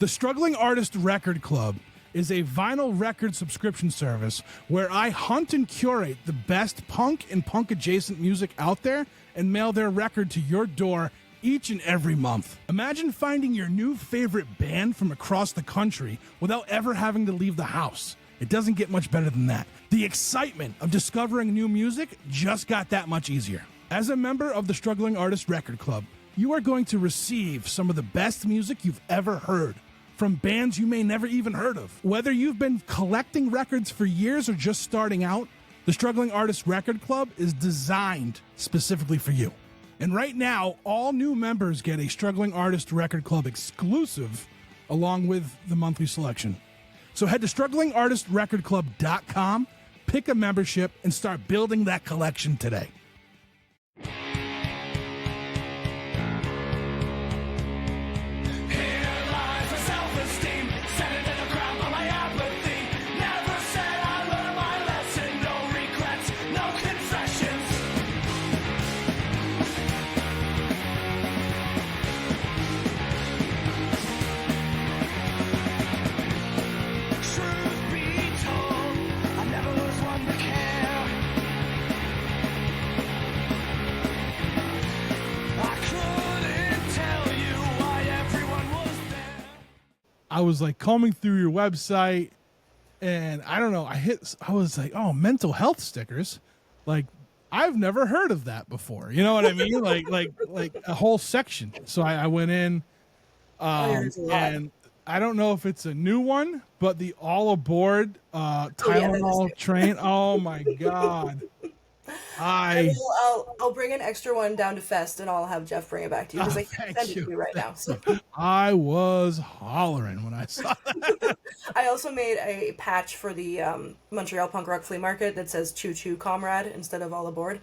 The Struggling Artist Record Club is a vinyl record subscription service where I hunt and curate the best punk and punk adjacent music out there and mail their record to your door each and every month. Imagine finding your new favorite band from across the country without ever having to leave the house. It doesn't get much better than that. The excitement of discovering new music just got that much easier. As a member of the Struggling Artist Record Club, you are going to receive some of the best music you've ever heard from bands you may never even heard of. Whether you've been collecting records for years or just starting out, the Struggling Artist Record Club is designed specifically for you. And right now, all new members get a Struggling Artist Record Club exclusive along with the monthly selection. So head to strugglingartistrecordclub.com, pick a membership, and start building that collection today. I was like combing through your website and I don't know, I was like, oh, mental health stickers. Like, I've never heard of that before. You know what I mean? like a whole section. So I went in and I don't know if it's a new one, but the all aboard Tylenol train. Oh my God. I'll bring an extra one down to Fest and I'll have Jeff bring it back to you because I can't send it to you right now. So. I was hollering when I saw that. I also made a patch for the Montreal Punk Rock Flea Market that says "Choo Choo Comrade" instead of "All Aboard."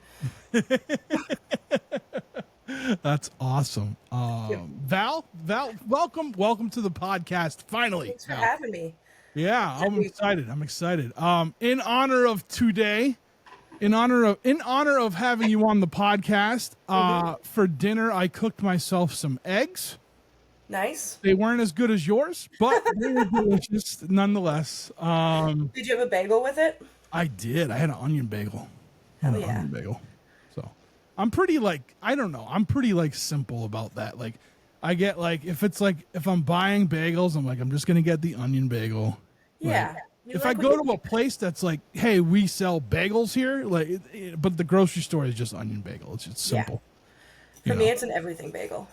That's awesome. Yep. Val, welcome to the podcast. Finally, thanks for having me. Yeah, I'm excited. In honor of today. In honor of having you on the podcast, for dinner I cooked myself some eggs. Nice. They weren't as good as yours, but they were delicious nonetheless. Did you have a bagel with it? I did. I had an onion bagel. Yeah. So I'm pretty I'm pretty simple about that. Like, I get if I'm buying bagels, I'm like, I'm just gonna get the onion bagel. Yeah. Like, if I go to a place that's like, hey, we sell bagels here, but the grocery store is just onion bagel. It's just simple. Yeah. For me, it's an everything bagel.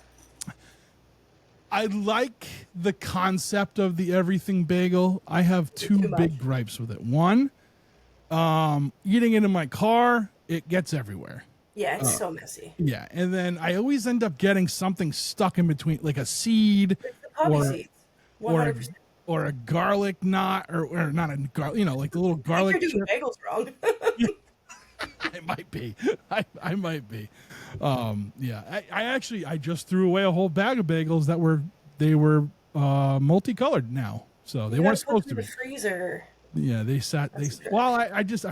I like the concept of the everything bagel. I have two big gripes with it. One, eating it in my car, it gets everywhere. Yeah, it's so messy. Yeah, and then I always end up getting something stuck in between, like a seed, It's the poppy seeds. 100%. Or a garlic knot, or not a garlic, like the little garlic. You're doing bagels wrong. I might be. I might be. Yeah. I just threw away a whole bag of bagels that were multicolored now, so they weren't supposed to be. The freezer. Yeah, they sat. I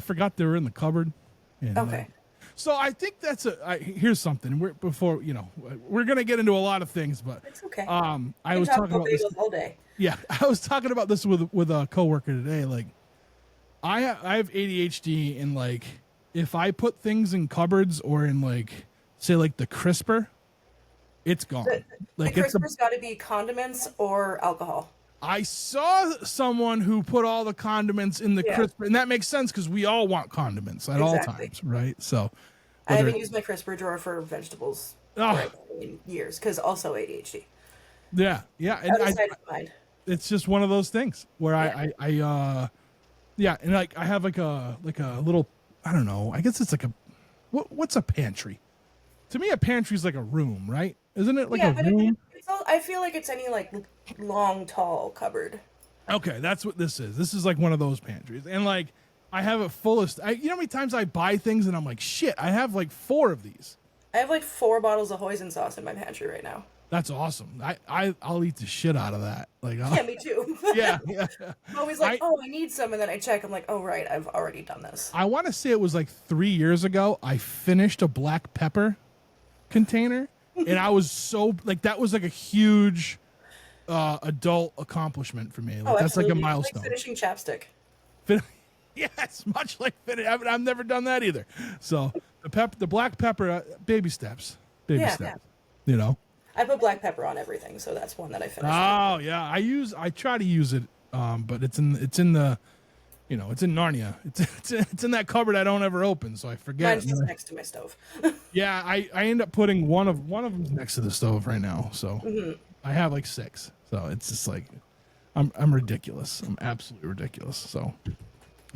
forgot they were in the cupboard. And, okay. So I think that's here's something. We're gonna get into a lot of things, but it's okay. I was talking about this all day. Yeah, I was talking about this with a coworker today. Like, I have ADHD, and like, if I put things in cupboards or in say the crisper, it's gone. The crisper's got to be condiments or alcohol. I saw someone who put all the condiments in the crisper, and that makes sense because we all want condiments at all times, right? So I haven't used my crisper drawer for vegetables in years because also ADHD. Yeah, and it's just one of those things where and I have like a little, I don't know, I guess it's like what's a pantry? To me, a pantry is like a room, right? Isn't it like a room? I feel like it's any long, tall cupboard. Okay, that's what this is. This is like one of those pantries. And I have it fullest. You know how many times I buy things and I'm like, shit, I have 4 of these. I have 4 bottles of hoisin sauce in my pantry right now. That's awesome. I'll eat the shit out of that. Yeah, me too. yeah. I'm always I need some, and then I check. I'm like, oh right, I've already done this. I want to say it was 3 years ago. I finished a black pepper container, and I was so that was a huge adult accomplishment for me. Oh, Like that's like a absolutely. It's like milestone. finishing chapstick. Yeah, it's much like finish. I've never done that either. So the black pepper, baby steps, baby Yeah. steps. You know. I put black pepper on everything, so that's one that I finished. Oh yeah, I try to use it, but it's in the, it's in Narnia. It's in that cupboard I don't ever open, so I forget. Mine's just next to my stove. Yeah, I end up putting one of them's next to the stove right now. So I have like 6. So it's just like I'm ridiculous. I'm absolutely ridiculous. So,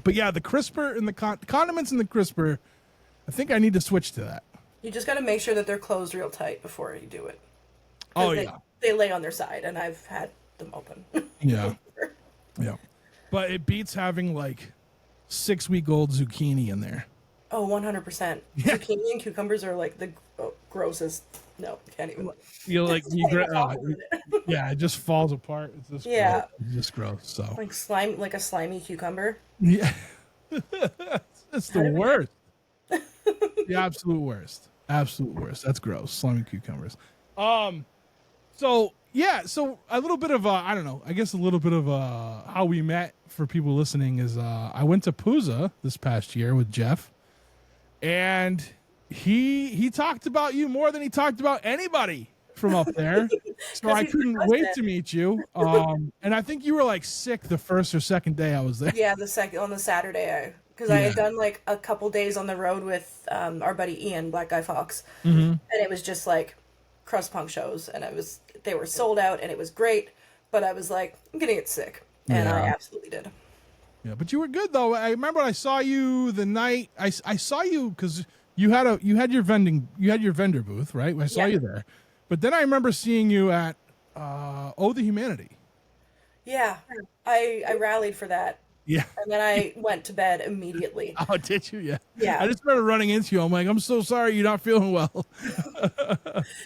but yeah, the crisper and the condiments and the crisper, I think I need to switch to that. You just got to make sure that they're closed real tight before you do it. Oh yeah, they lay on their side, and I've had them open. Yeah, yeah, but it beats having like 6-week-old zucchini in there. Oh, 100%. Yeah. Zucchini and cucumbers are like the grossest. No, can't even. Yeah, it just falls apart. It's just yeah, gross. It's just gross. So like a slimy cucumber. Yeah, it's the worst. The absolute worst. Absolute worst. That's gross. Slimy cucumbers. So yeah, so a little bit of I don't know. I guess a little bit of how we met for people listening is I went to Pooza this past year with Jeff, and he talked about you more than he talked about anybody from up there. So I couldn't wait to meet you. And I think you were like sick the first or second day I was there. Yeah, on the Saturday, because I had done like a couple days on the road with our buddy Ian, Black Guy Fox, and it was just like crust punk shows, and they were sold out, and it was great. But I was like, I'm gonna get sick, and I absolutely did. Yeah, but you were good though. I remember I saw you the night I saw you because you had your vendor booth, right? I saw you there, but then I remember seeing you at Oh the Humanity. Yeah, I rallied for that. Yeah, and then I went to bed immediately. Oh, did you? Yeah. Yeah. I just started running into you. I'm like, I'm so sorry you're not feeling well.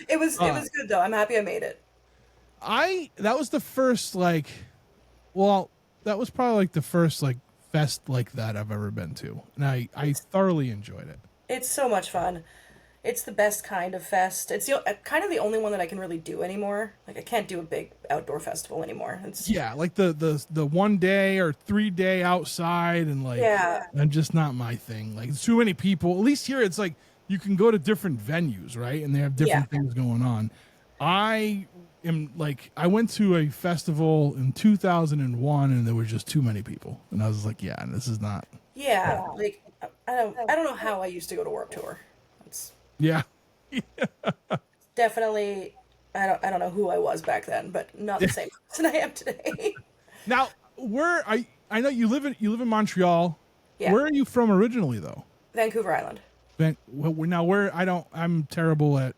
It was good though. I'm happy I made it. That was the first that was probably like the first like fest like that I've ever been to, and I thoroughly enjoyed it. It's so much fun. It's the best kind of fest. It's kind of the only one that I can really do anymore. Like I can't do a big outdoor festival anymore. Like the 1 day or 3 day outside and and just not my thing. Like it's too many people. At least here it's like you can go to different venues, right? And they have different things going on. I went to a festival in 2001 and there was just too many people, and I was like, yeah, this is not. Yeah, like I don't know how I used to go to Warped Tour. Yeah. Definitely, I don't know who I was back then, but not the same person I am today. Now, I know you live in Montreal. Yeah. Where are you from originally, though? Vancouver Island. I'm terrible at.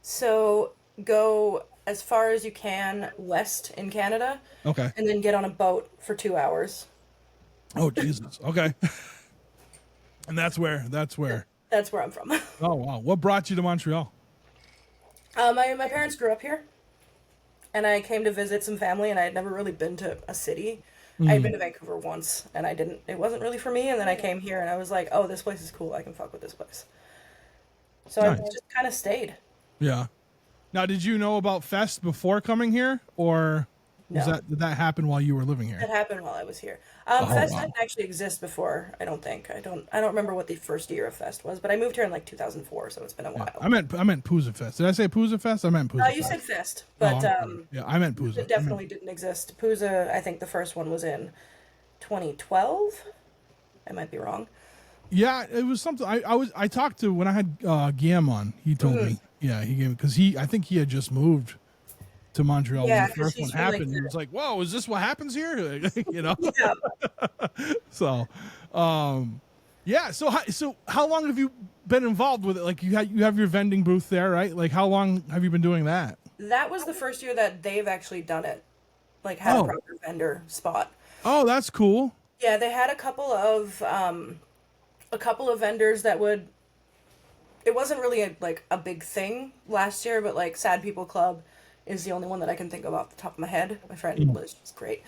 So go as far as you can west in Canada. Okay. And then get on a boat for 2 hours. Oh Jesus! Okay. And that's where. That's where I'm from. Oh wow! What brought you to Montreal? My parents grew up here, and I came to visit some family, and I had never really been to a city. I had been to Vancouver once, and it wasn't really for me, and then I came here, and I was like, oh, this place is cool, I can fuck with this place. So nice. I just kind of stayed. Yeah. Now, did you know about Fest before coming here, or did that happen while you were living here? It happened while I was here. Fest didn't actually exist before, I don't think. I don't remember what the first year of Fest was, but I moved here in like 2004, so it's been a while. I meant Pooza Fest. Did I say Pooza Fest? I meant Pooza Fest. You said Fest, but I meant Pooza. It definitely didn't exist. Pooza, I think the first one was in 2012. I might be wrong. Yeah, it was something I talked to when I had Guillaume on. He told me. Yeah, he gave because I think he had just moved to Montreal when the first one happened. He was like, "Whoa, is this what happens here?" You know. Yeah. So, So how long have you been involved with it? Like you have your vending booth there, right? Like how long have you been doing that? That was the first year that they've actually done it. Like had a proper vendor spot. Oh, that's cool. Yeah, they had a couple of vendors that would. It wasn't really a big thing last year, but like Sad People Club is the only one that I can think of off the top of my head. My friend Liz is great.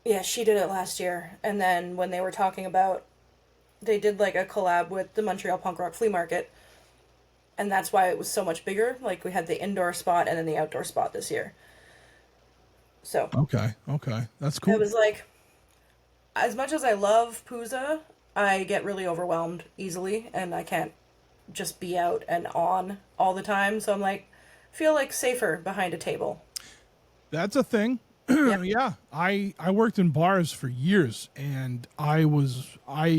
Yeah, she did it last year. And then when they were talking about, they did like a collab with the Montreal Punk Rock Flea Market. And that's why it was so much bigger. Like we had the indoor spot and then the outdoor spot this year. So Okay. That's it cool. was like, as much as I love Pooza, I get really overwhelmed easily, and I can't just be out and on all the time. So I'm like, feel like safer behind a table. That's a thing. Yep. Yeah. I worked in bars for years, and I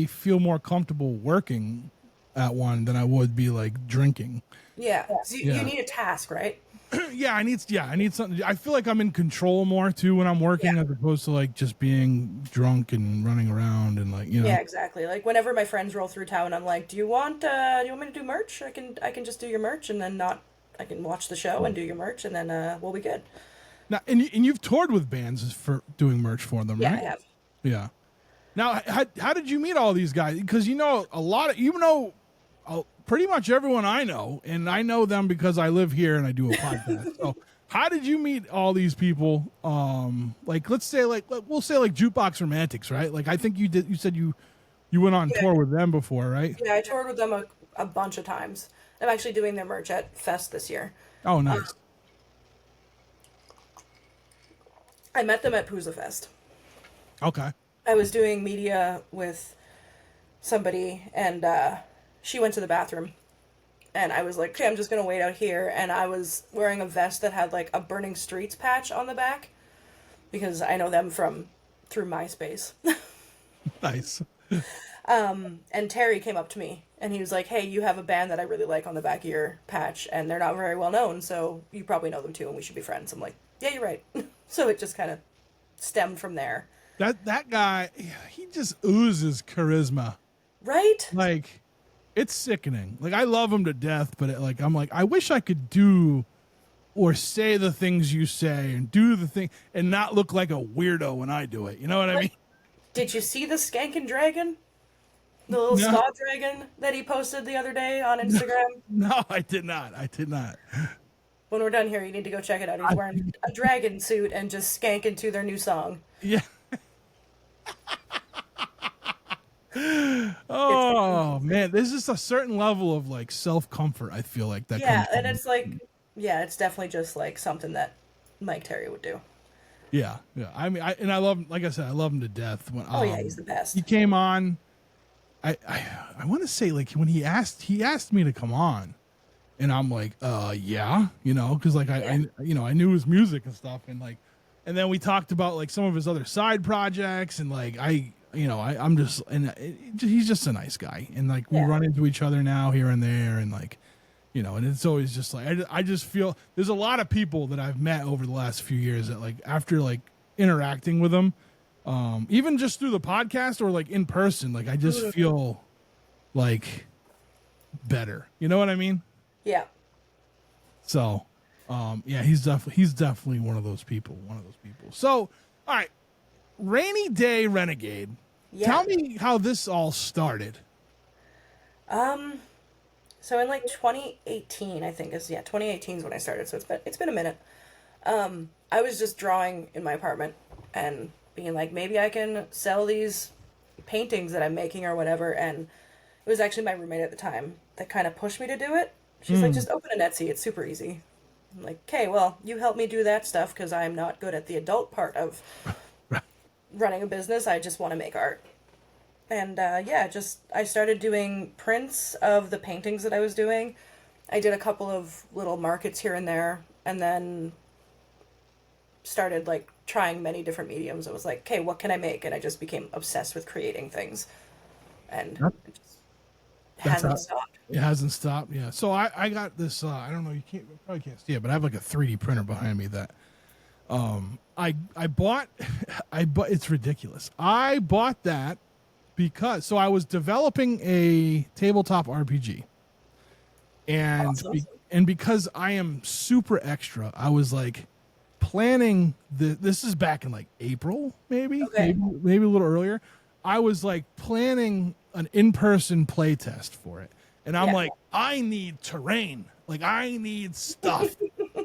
feel more comfortable working at one than I would be like drinking. Yeah. So you Yeah. need a task, right? I need something. I feel like I'm in control more too when I'm Yeah. working as opposed to like just being drunk and running around and like, Yeah, exactly. Like whenever my friends roll through town, I'm like, do you want me to do merch? I can just do your merch and then not I can watch the show and do your merch and then we'll be good. Now, and you've toured with bands for doing merch for them, Yeah, I right? have. Yeah. Now, how did you meet all these guys? Because a lot of pretty much everyone I know, and I know them because I live here and I do a podcast. So, how did you meet all these people? Like let's say we'll say like Jukebox Romantics, right? Like I think you did. You said you went on Yeah, tour with them before, right? yeah, I toured with them a bunch of times. I'm actually doing their merch at Fest this year. Oh, nice. I met them at Pooza Fest. Okay. I was doing media with somebody, and she went to the bathroom. And I was like, okay, I'm just going to wait out here. And I was wearing a vest that had like a Burning Streets patch on the back because I know them from through MySpace. Nice. And Terry came up to me and he was like, hey, you have a band that I really like on the back of your patch, and they're not very well known, so you probably know them too, and we should be friends. I'm like, yeah, you're right. So it just kind of stemmed from there. That guy, he just oozes charisma. Right? Like, it's sickening. Like, I love him to death, but I'm like, I wish I could do or say the things you say and do the thing and not look like a weirdo when I do it. You know what I mean? Did you see the Skankin' Dragon? The little No. ska dragon that he posted the other day on Instagram? No, I did not. When we're done here, you need to go check it out. He's wearing a dragon suit and just skanking to their new song. Yeah. Oh man, there's just a certain level of like self comfort. I feel like that. Yeah, comes and from it's like, yeah, it's definitely just like something that Mike Terry would do. Yeah. I mean, I love him. Like I said, I love him to death. When Oh yeah, he's the best. he came on, I want to say like when he asked me to come on, and I'm like, yeah, because like I knew his music and stuff, and like, and then we talked about like some of his other side projects, and like I'm just, and he's just a nice guy, and like we Yeah. run into each other now here and there, and like, and it's always just like I just feel there's a lot of people that I've met over the last few years that like after like interacting with them, even just through the podcast or like in person, like I just feel like better. You know what I mean? Yeah. So, yeah, he's definitely one of those people. So, all right, Rainy Day Renegade. Yeah. Tell me how this all started. So in like 2018, I think 2018 is when I started. So it's been a minute. I was just drawing in my apartment and being like, maybe I can sell these paintings that I'm making or whatever. And it was actually my roommate at the time that kind of pushed me to do it. She's like, just open a Etsy. It's super easy. I'm like, okay, well, you help me do that stuff because I'm not good at the adult part of running a business. I just want to make art. And I started doing prints of the paintings that I was doing. I did a couple of little markets here and there, and then started like trying many different mediums. I was like, okay, what can I make? And I just became obsessed with creating things, and it just hasn't stopped. It hasn't stopped. Yeah. So I got this. I don't know. You probably can't see it, but I have like a 3D printer behind me that I bought. It's ridiculous. I bought that because I was developing a tabletop RPG, and Awesome. and because I am super extra, I was like planning this is back in like April, maybe maybe a little earlier. I was like planning an in-person play test for it, and I'm like, I need terrain, like I need stuff,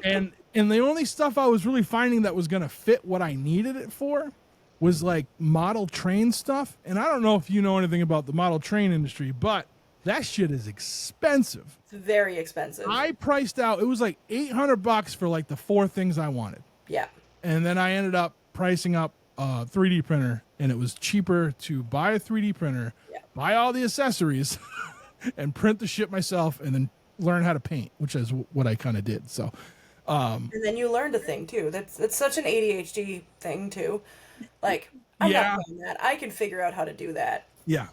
and the only stuff I was really finding that was gonna fit what I needed it for was like model train stuff. And I don't know if you know anything about the model train industry, but that shit is expensive. It's very expensive. I priced out, it was like $800 for like the 4 things I wanted. Yeah. And then I ended up pricing up a 3D printer, and it was cheaper to buy a 3D printer, buy all the accessories, and print the shit myself, and then learn how to paint, which is what I kind of did. So, And then you learned a thing too. That's such an ADHD thing too. Like, I'm yeah, not doing that. I can figure out how to do that. yeah.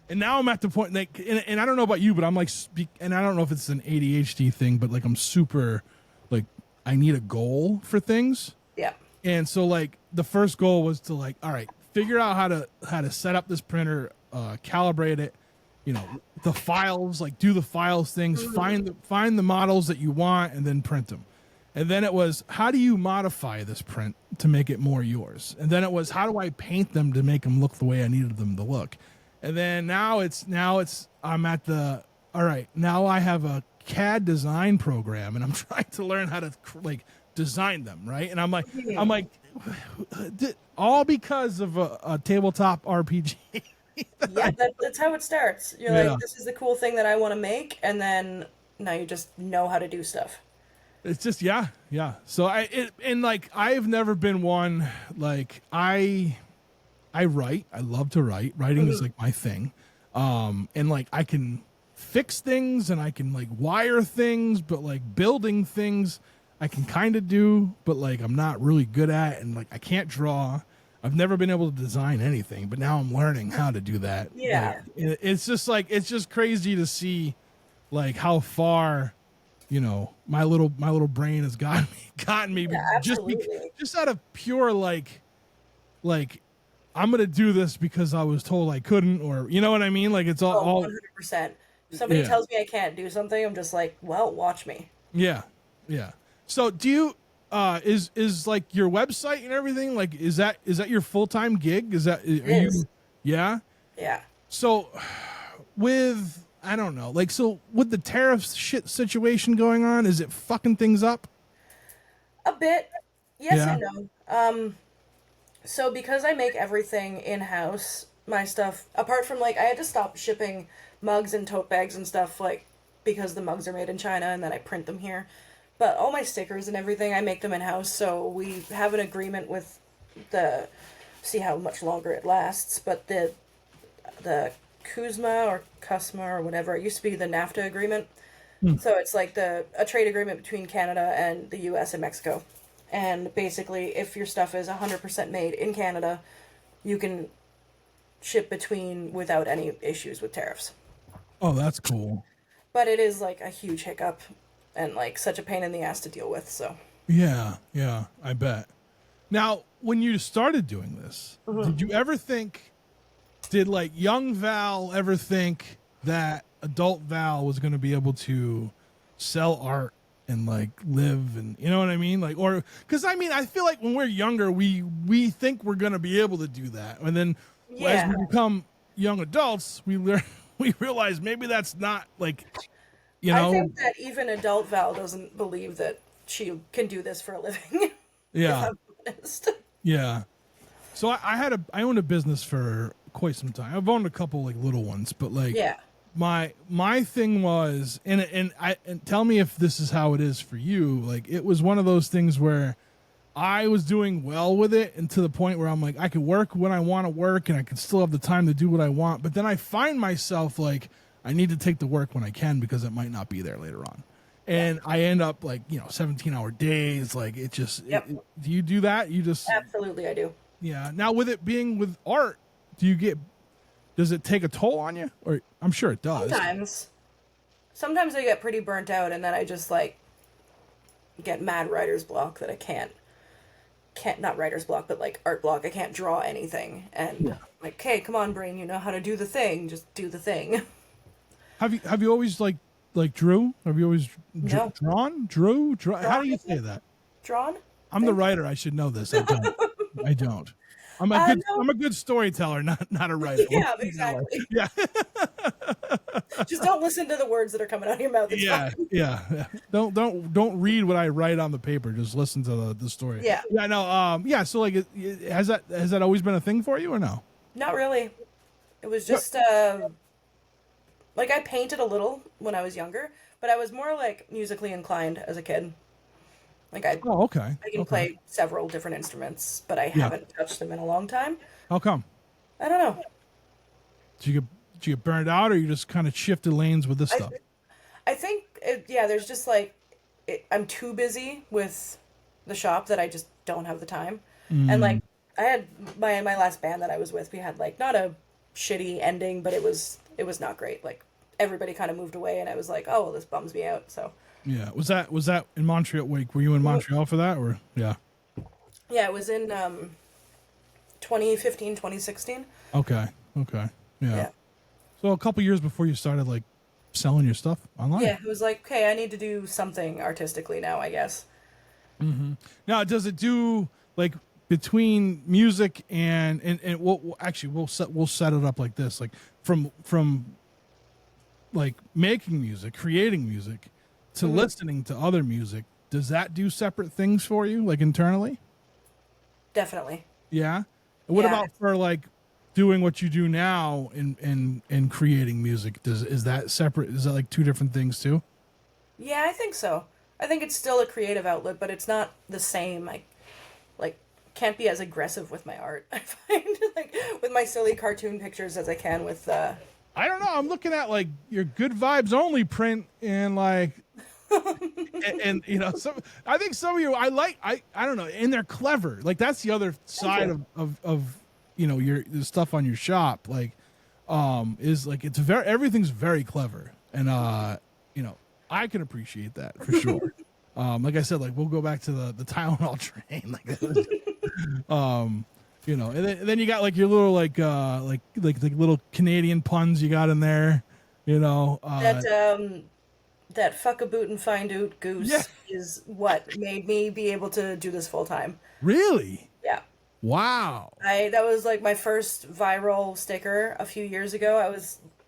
And now I'm at the point, like, and I don't know about you, but I'm like, and I don't know if it's an ADHD thing, but like, I'm super, like, I need a goal for things. Yeah. And so, like, the first goal was to, like, all right, figure out how to set up this printer, calibrate it, you know, the files, like, do the files things, find the models that you want, and then print them. And then it was, how do you modify this print to make it more yours? And then it was, how do I paint them to make them look the way I needed them to look? And then now it's I'm at the, all right, now I have a CAD design program, and I'm trying to learn how to like design them, right? And I'm like all because of a tabletop RPG. Yeah, that's how it starts. You're like, this is the cool thing that I want to make, and then now you just know how to do stuff. It's just yeah. So I've never been one like I write. I love to write. Writing is like my thing. And like I can fix things and I can like wire things, but like building things I can kind of do, but like I'm not really good at, and like I can't draw. I've never been able to design anything, but now I'm learning how to do that. Yeah. Like, it's just crazy to see like how far, you know, my little brain has gotten me Yeah, just out of pure like I'm going to do this because I was told I couldn't, or you know what I mean? Like it's all 100%. If somebody tells me I can't do something, I'm just like, well, watch me. Yeah. So do you is like your website and everything, like is that your full-time gig? Is that Yeah? Yeah. So with I don't know. Like so with the tariff shit situation going on, is it fucking things up? A bit. Yes and no. So because I make everything in-house, my stuff, apart from like I had to stop shipping mugs and tote bags and stuff like because the mugs are made in China and then I print them here. But all my stickers and everything, I make them in-house, so we have an agreement with see how much longer it lasts, but the CUSMA or whatever, it used to be the NAFTA agreement. So it's like a trade agreement between Canada and the US and Mexico. And basically, if your stuff is 100% made in Canada, you can ship between without any issues with tariffs. Oh, that's cool. But it is like a huge hiccup and like such a pain in the ass to deal with, so. Yeah, I bet. Now, when you started doing this, did you ever think, did like young Val ever think that adult Val was going to be able to sell art and like live, and you know what I mean? Like, or, cause I mean, I feel like when we're younger, we think we're going to be able to do that. And then as we become young adults, we realize maybe that's not like, you know. I think that even adult Val doesn't believe that she can do this for a living. Yeah. If I'm honest. Yeah. So I owned a business for quite some time. I've owned a couple like little ones, but like my thing was, and tell me if this is how it is for you. Like it was one of those things where I was doing well with it, and to the point where I'm like, I could work when I want to work and I could still have the time to do what I want. But then I find myself like, I need to take the work when I can because it might not be there later on. And I end up like, you know, 17-hour days. Like it just, do you do that? You just. Absolutely, I do. Yeah. Now with it being with art, does it take a toll on you? Or I'm sure it does. Sometimes I get pretty burnt out and then I just like get mad writer's block that I can't not writer's block, but like art block. I can't draw anything. And like, hey, come on, brain, you know how to do the thing. Just do the thing. Have you always like drew? Have you always drawn? Drew? How do you say that? Drawn? I'm the writer. I should know this. I don't. I'm a good storyteller, not a writer. Yeah, exactly. Yeah. Just don't listen to the words that are coming out of your mouth. It's fine. Yeah. Don't read what I write on the paper. Just listen to the story. Yeah. Yeah. No. Yeah. So like, has that always been a thing for you or no? Not really. It was just like I painted a little when I was younger, but I was more like musically inclined as a kid. Like I Oh, okay. I can Okay. play several different instruments, but I Yeah. haven't touched them in a long time. How come? I don't know. Did you get burned out, or you just kind of shifted lanes with this I stuff? I think yeah, there's just like I'm too busy with the shop that I just don't have the time. And Mm, like I had my last band that I was with, we had like not a shitty ending, but it was not great. Like everybody kind of moved away, and I was like, oh well, this bums me out. So yeah. Was that in Montreal? Wait, were you in Montreal for that, or yeah? yeah, it was in 2015, 2016. Okay. Okay. Yeah. Yeah. So a couple years before you started like selling your stuff online. Yeah, it was like, okay, I need to do something artistically now, I guess. Now, does it do like between music and actually we'll set it up like this, like from like making music, creating music, to listening to other music. Does that do separate things for you, like internally? Definitely. Yeah. And what Yeah. about for like doing what you do now in creating music? Is that separate? Is that like two different things too? Yeah, I think so. I think it's still a creative outlet, but it's not the same. I like can't be as aggressive with my art. I find like with my silly cartoon pictures as I can with I don't know. I'm looking at like your good vibes only print and like and you know some I think some of you I don't know, and they're clever. Like that's the other side of you know your the stuff on your shop like is like it's very everything's very clever and you know I can appreciate that for sure. Like I said, like we'll go back to the Tylenol train like you know, and then you got like your little like little Canadian puns you got in there, you know. that fuck a boot and find oot goose Yeah, is what made me be able to do this full time. really? Yeah. Wow. I that was like my first viral sticker a few years ago.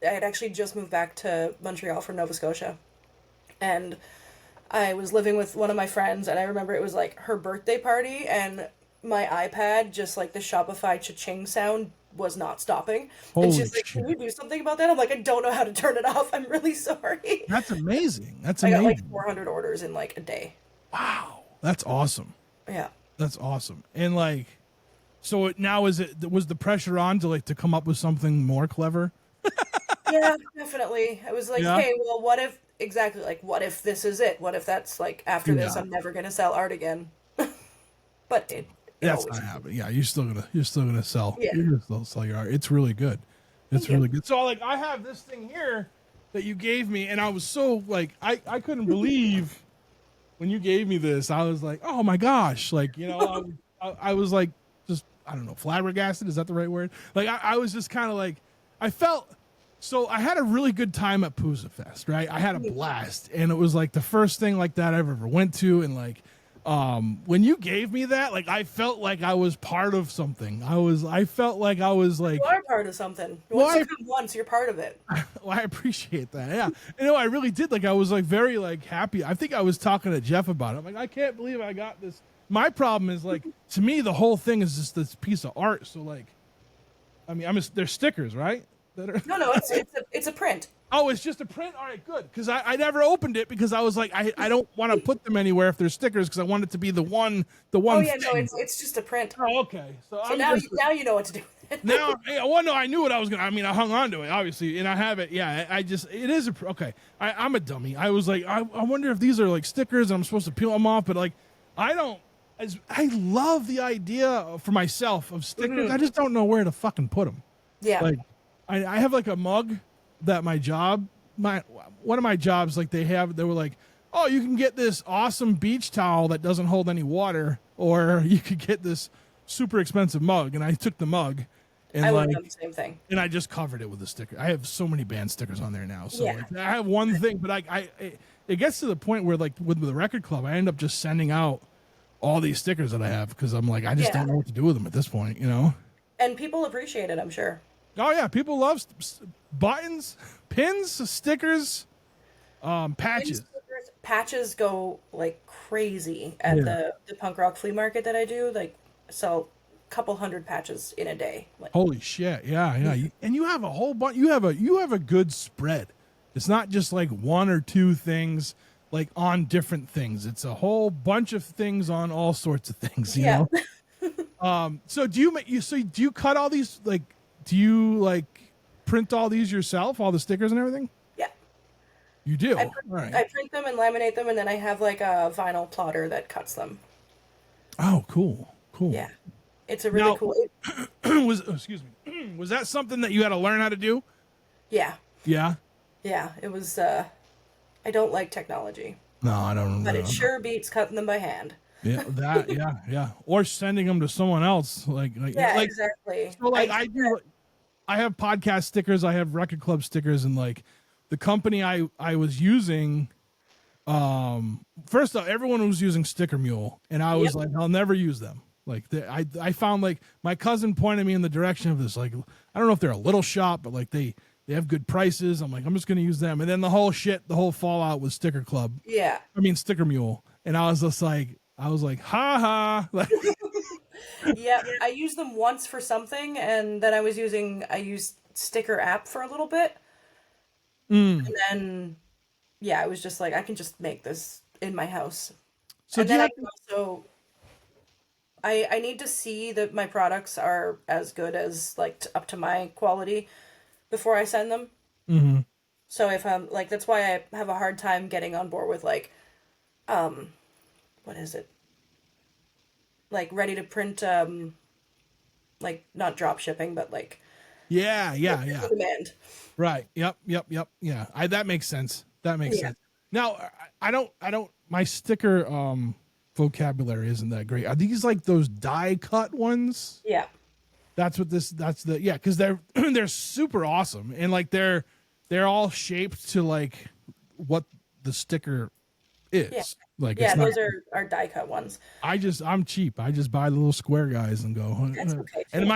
I had actually just moved back to Montreal from Nova Scotia. And I was living with one of my friends, and I remember it was like her birthday party, and my iPad, just like the Shopify cha-ching sound, was not stopping. And Holy she's like, "Can shit. you do something about that?" I'm like, "I don't know how to turn it off. I'm really sorry." That's amazing. That's I got like amazing. 400 orders in like a day. Wow. That's awesome. Yeah. That's awesome. And like so now is it was the pressure on to like to come up with something more clever? Yeah, definitely. I was like, Yeah. "Hey, well, what if exactly like what if this is it? What if that's like after this Yeah. I'm never gonna sell art again?" But it That's always not happening. Yeah, you're still gonna sell. yeah. You're gonna still sell your art. It's really good. It's Thank you. really good. So like I have this thing here that you gave me, and I was so like I couldn't believe when you gave me this. I was like, oh my gosh, like you know I was like just I don't know flabbergasted. Is that the right word? Like I was just kind of like I felt. So I had a really good time at Pooza Fest, right? I had a blast, and it was like the first thing like that I've ever went to, and like when you gave me that, like I felt like I was part of something. I felt like I was like You are part of something. Well, Once you come once, you're part of it. well, I appreciate that. Yeah. You know, I really did. Like I was like very like happy. I think I was talking to Jeff about it. I'm like, I can't believe I got this. My problem is like to me the whole thing is just this piece of art. So like I mean, they're stickers, right? That are No, it's a print. Oh, it's just a print? All right, good. Because I never opened it because I was like, I don't want to put them anywhere if they're stickers because I want it to be the one Oh yeah, thing. no, it's just a print. Oh, okay. So So I'm now just, now you know what to do with it. now, well, no, I knew what I was going to, I mean, I hung on to it, obviously, and I have it. Yeah, it is okay. I'm a dummy. I was like, I wonder if these are like stickers and I'm supposed to peel them off, but like, I don't, I love the idea for myself of stickers. I just don't know where to fucking put them. Yeah. Like, I have like a mug that my job, one of my jobs, like they were like, oh, you can get this awesome beach towel that doesn't hold any water, or you could get this super expensive mug. And I took the mug, and I would like, have done the same thing. and I just covered it with a sticker. I have so many band stickers on there now. So Yeah. like, I have one thing, but it gets to the point where like with the record club, I end up just sending out all these stickers that I have because I'm like, I just Yeah. don't know what to do with them at this point, you know? And people appreciate it, I'm sure. Oh yeah, people love buttons, pins, stickers, patches. Patches go like crazy at Yeah. the punk rock flea market that I do. Like sell a couple hundred patches in a day. Like Holy shit! Yeah, yeah. And you have a whole bunch. You have a good spread. It's not just like one or two things. like on different things. It's a whole bunch of things on all sorts of things, you Yeah. know? So do you make do you cut all these, like, do you like print all these yourself, all the stickers and everything? Yeah. You do. I All print, right. I print them and laminate them, and then I have like a vinyl plotter that cuts them. Oh, cool. Cool. Yeah. It's a really Now, cool. excuse me. Was that something that you had to learn how to do? Yeah. Yeah. Yeah. It was. I don't like technology, No, I don't but it know. sure beats cutting them by hand. Yeah, that. Yeah, yeah. Or sending them to someone else, Yeah, like. exactly. So, I like, do I that. do. I have podcast stickers. I have record club stickers, and like the company I was using. First off, everyone was using Sticker Mule, and I was Yep. like, I'll never use them. Like, I found, like, my cousin pointed me in the direction of this. Like, I don't know if they're a little shop, but like they have good prices. I'm like, I'm just gonna use them. And then the whole fallout was Sticker Club. Yeah. I mean, Sticker Mule, and I was just like, ha ha. Like, Yep. I used them once for something, and then I used Sticker app for a little bit, and then yeah, I was just like, I can just make this in my house, so and do you then I have can to? also I need to see that my products are as good as like up to my quality before I send them. Mm-hmm. So if I'm like, that's why I have a hard time getting on board with like, what is it? Like ready to print, like not drop shipping, but like Yeah, yeah, yeah. on demand. Right. Yep. Yep. Yep. Yeah. That makes sense. That makes Yeah. sense. Now, I don't. My sticker vocabulary isn't that great. Are these like those die cut ones? Yeah. That's what this. That's the yeah. Because they're they're super awesome, and like they're all shaped to like what the sticker is. Yeah. Like, Yeah, it's not. those are die cut ones. I'm cheap. I just buy the little square guys and go. That's okay And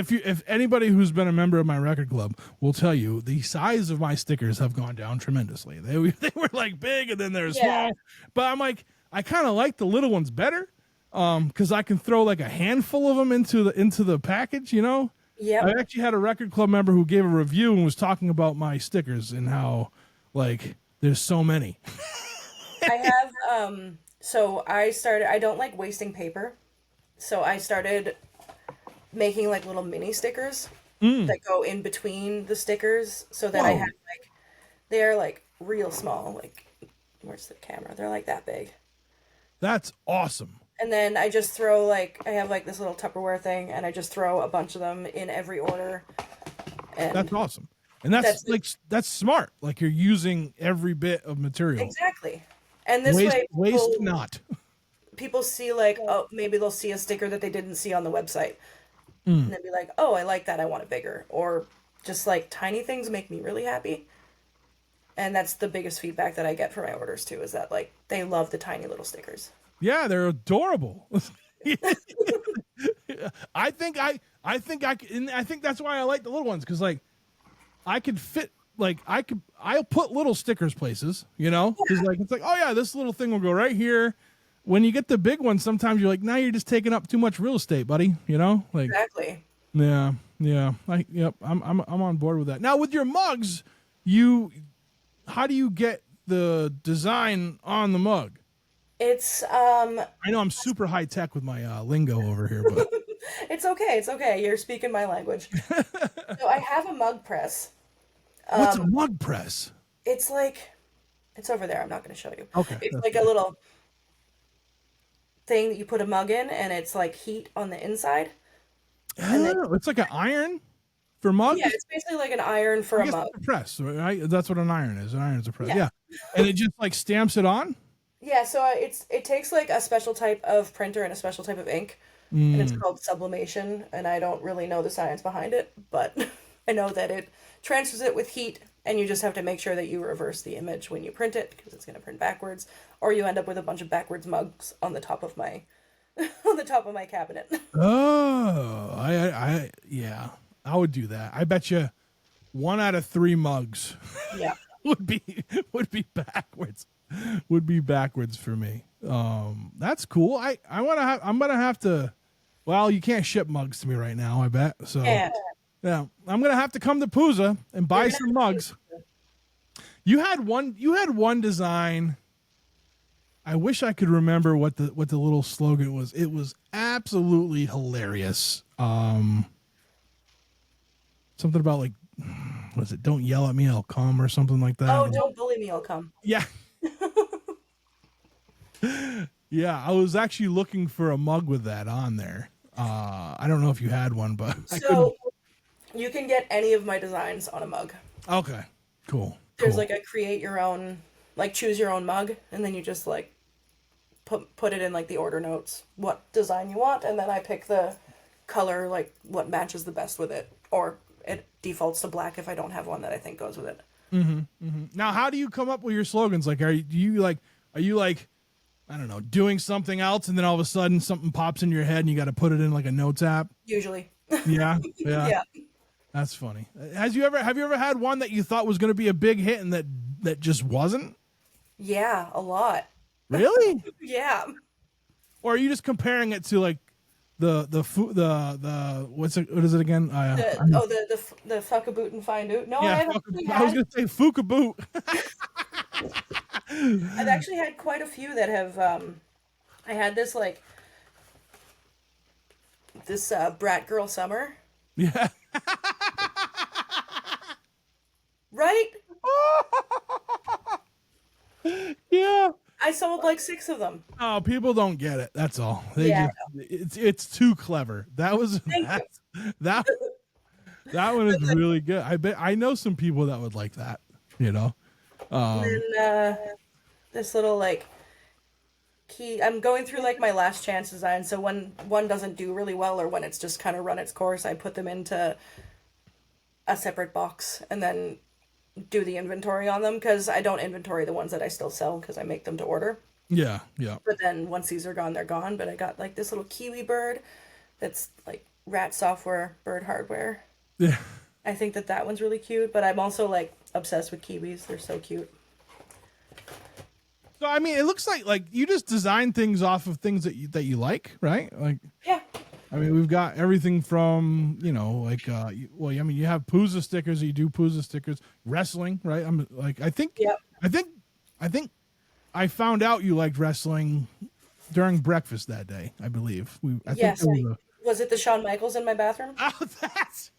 too. if anybody who's been a member of my record club will tell you, the size of my stickers have gone down tremendously. They were like big, and then they're Yeah. small. But I'm like, I kind of like the little ones better, because I can throw like a handful of them into the package. You know. Yep. I actually had a record club member who gave a review and was talking about my stickers and how, like, there's so many. I have so I don't like wasting paper. So I started making like little mini stickers that go in between the stickers so that I Whoa. have like they're like real small, like where's the camera? They're like that big. That's awesome. And then I just throw like I have like this little Tupperware thing and I just throw a bunch of them in every order. And That's awesome. And that's That's like that's smart. Like, you're using every bit of material. exactly. And this way Waste not. people see like, oh, maybe they'll see a sticker that they didn't see on the website. And they'll be like, oh, I like that, I want it bigger. Or just like tiny things make me really happy. And that's the biggest feedback that I get for my orders too, is that like they love the tiny little stickers. Yeah, they're adorable. I think that's why I like the little ones, because like I could fit, like I'll put little stickers places, you know, because like it's like, oh yeah, this little thing will go right here. When you get the big ones, sometimes you're like, now you're just taking up too much real estate, buddy. You know, like Exactly. yeah, yeah. I'm on board with that. Now with your mugs, how do you get the design on the mug? It's I know I'm super high tech with my lingo over here, but it's okay, it's okay. You're speaking my language. So I have a mug press. what's a mug press? It's like it's over there. I'm not going to show you. Okay, It's that's like a little thing that you put a mug in and it's like heat on the inside. And then Oh, it's like an iron for mugs. yeah, it's basically like an iron for I a guess mug. it's a press, right? That's what an iron is. An iron is a press. Yeah. Yeah, and it just like stamps it on. Yeah, so it takes like a special type of printer and a special type of ink, and it's called sublimation. And I don't really know the science behind it, but I know that it transfers it with heat, and you just have to make sure that you reverse the image when you print it because it's going to print backwards, or you end up with a bunch of backwards mugs on the top of my on the top of my cabinet. Oh, yeah, I would do that. I bet you 1 out of 3 mugs Yeah. would be backwards. Would be backwards for me. That's cool. I'm gonna have to. Well, you can't ship mugs to me right now, I bet. So And yeah, I'm gonna have to come to Pooza and buy some mugs. You had one design I wish I could remember what the little slogan was. It was absolutely hilarious. Something about like, was it "Don't yell at me, I'll come" or something like that. Oh, don't bully me, I'll come. Yeah. Yeah, I was actually looking for a mug with that on there. I don't know if you had one, but I couldn't. So you can get any of my designs on a mug. Okay, cool. There's like a create your own, like choose your own mug, and then you just like put it in like the order notes, what design you want, and then I pick the color, like what matches the best with it, or it defaults to black if I don't have one that I think goes with it. Now, how do you come up with your slogans? Like, are you like, I don't know, doing something else, and then all of a sudden something pops in your head, and you got to put it in like a notes app? Usually. Yeah, yeah, Yeah. That's funny. Have you ever had one that you thought was going to be a big hit and that just wasn't? Yeah, a lot. Really? Yeah. Or are you just comparing it to like the what is it again? The fuck a boot and find out. No, Yeah, I was gonna say fuka boot. I've actually had quite a few that have. I had this like this brat girl summer. Yeah. Right? Yeah. I sold like 6 of them. Oh, people don't get it. That's all. Yeah, It's too clever. That was that one is really good. I know some people that would like that. You know. And then this little like key. I'm going through like my last chance design. So when one doesn't do really well, or when it's just kind of run its course, I put them into a separate box and then do the inventory on them, because I don't inventory the ones that I still sell because I make them to order. Yeah, yeah. But then once these are gone, they're gone. But I got like this little kiwi bird that's like rat software, bird hardware. Yeah. I think that one's really cute, but I'm also like obsessed with kiwis. They're so cute. So I mean, it looks like you just design things off of things that you like, right? Like, Yeah. I mean, we've got everything from, like, well, I mean, you have Pooza stickers. You do Pooza stickers, wrestling, right? I'm like, I think I found out you liked wrestling during breakfast that day. I believe Yes. Was it the Shawn Michaels in my bathroom? Oh, that's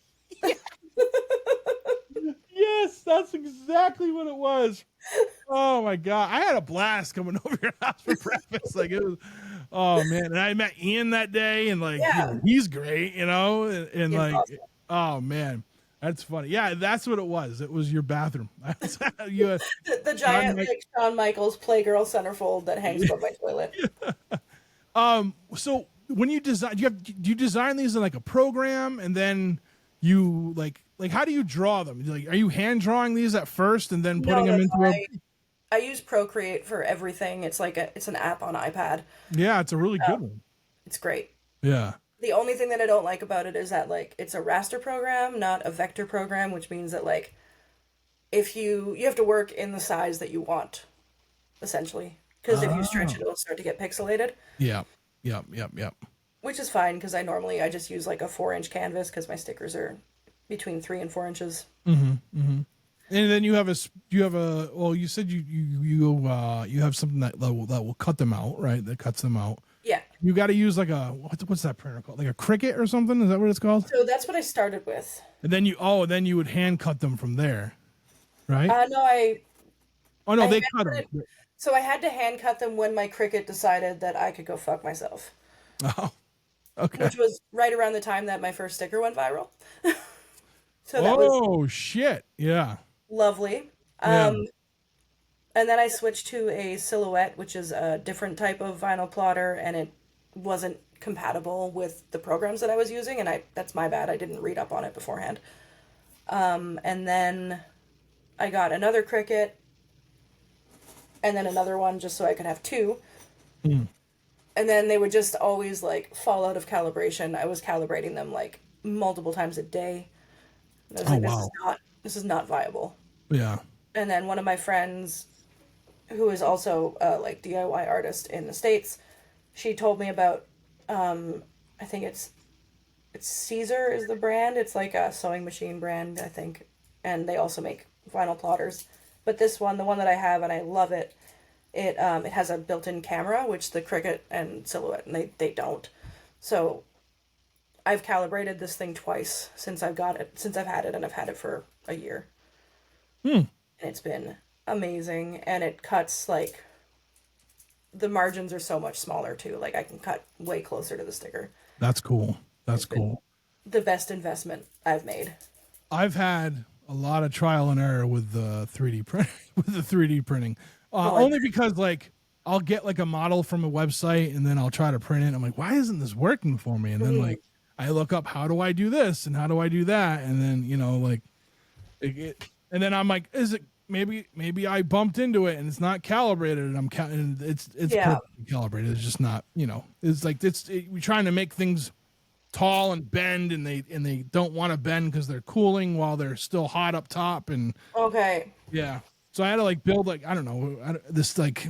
yes, that's exactly what it was. Oh my god, I had a blast coming over your house for breakfast. Like it was, oh man, and I met Ian that day, and like he's great, and like, awesome. Oh man, that's funny. Yeah, that's what it was. It was your bathroom. You the giant like Shawn Michaels Playgirl centerfold that hangs above my toilet. So when you design, do you design these in like a program, and then you like how do you draw them? Like, are you hand drawing these at first and then putting them into I use Procreate for everything. It's like it's an app on iPad. Yeah, it's a really good one. It's great. Yeah. The only thing that I don't like about it is that like it's a raster program, not a vector program, which means that like if you have to work in the size that you want, essentially. Because if you stretch it, it'll start to get pixelated. Yeah. Which is fine, because I just use like a 4-inch canvas, because my stickers are between 3 and 4 inches. And then you have well, you said you have something that will cut them out, right? That cuts them out. Yeah. You got to use like what's that printer called? Like a Cricut or something? Is that what it's called? So that's what I started with. And then you would hand cut them from there, right? No, they cut them. So I had to hand cut them when my Cricut decided that I could go fuck myself. Oh, okay. Which was right around the time that my first sticker went viral. So that was shit. Yeah. lovely. Yeah. And then I switched to a silhouette, which is a different type of vinyl plotter, and it wasn't compatible with the programs that I was using, and that's my bad. I didn't read up on it beforehand. And then I got another Cricut, and then another one just so I could have 2. And then they would just always like fall out of calibration. I was calibrating them like multiple times a day. And I was like, this is not viable. Yeah. And then one of my friends, who is also like DIY artist in the States, she told me about I think it's Caesar is the brand. It's like a sewing machine brand, I think. And they also make vinyl plotters. But this one, the one that I have, and I love it, It has a built-in camera, which the Cricut and Silhouette and they don't. So I've calibrated this thing twice since I've got it, since I've had it, and I've had it for a year. Hmm. And it's been amazing, and it cuts like the margins are so much smaller too. Like I can cut way closer to the sticker. That's cool. That's It's been cool. the best investment I've made. I've had a lot of trial and error with the 3D print with the 3D printing. Oh, Only because like I'll get like a model from a website and then I'll try to print it. I'm like, why isn't this working for me? And then like I look up how do I do this and how do I do that? And then, you know, like and then I'm like, is it maybe I bumped into it and it's not calibrated and and it's perfectly calibrated. It's just not, you know, it's like we're trying to make things tall and bend and they don't want to bend because they're cooling while they're still hot up top. And okay. yeah, so I had to like build like, I don't know, this like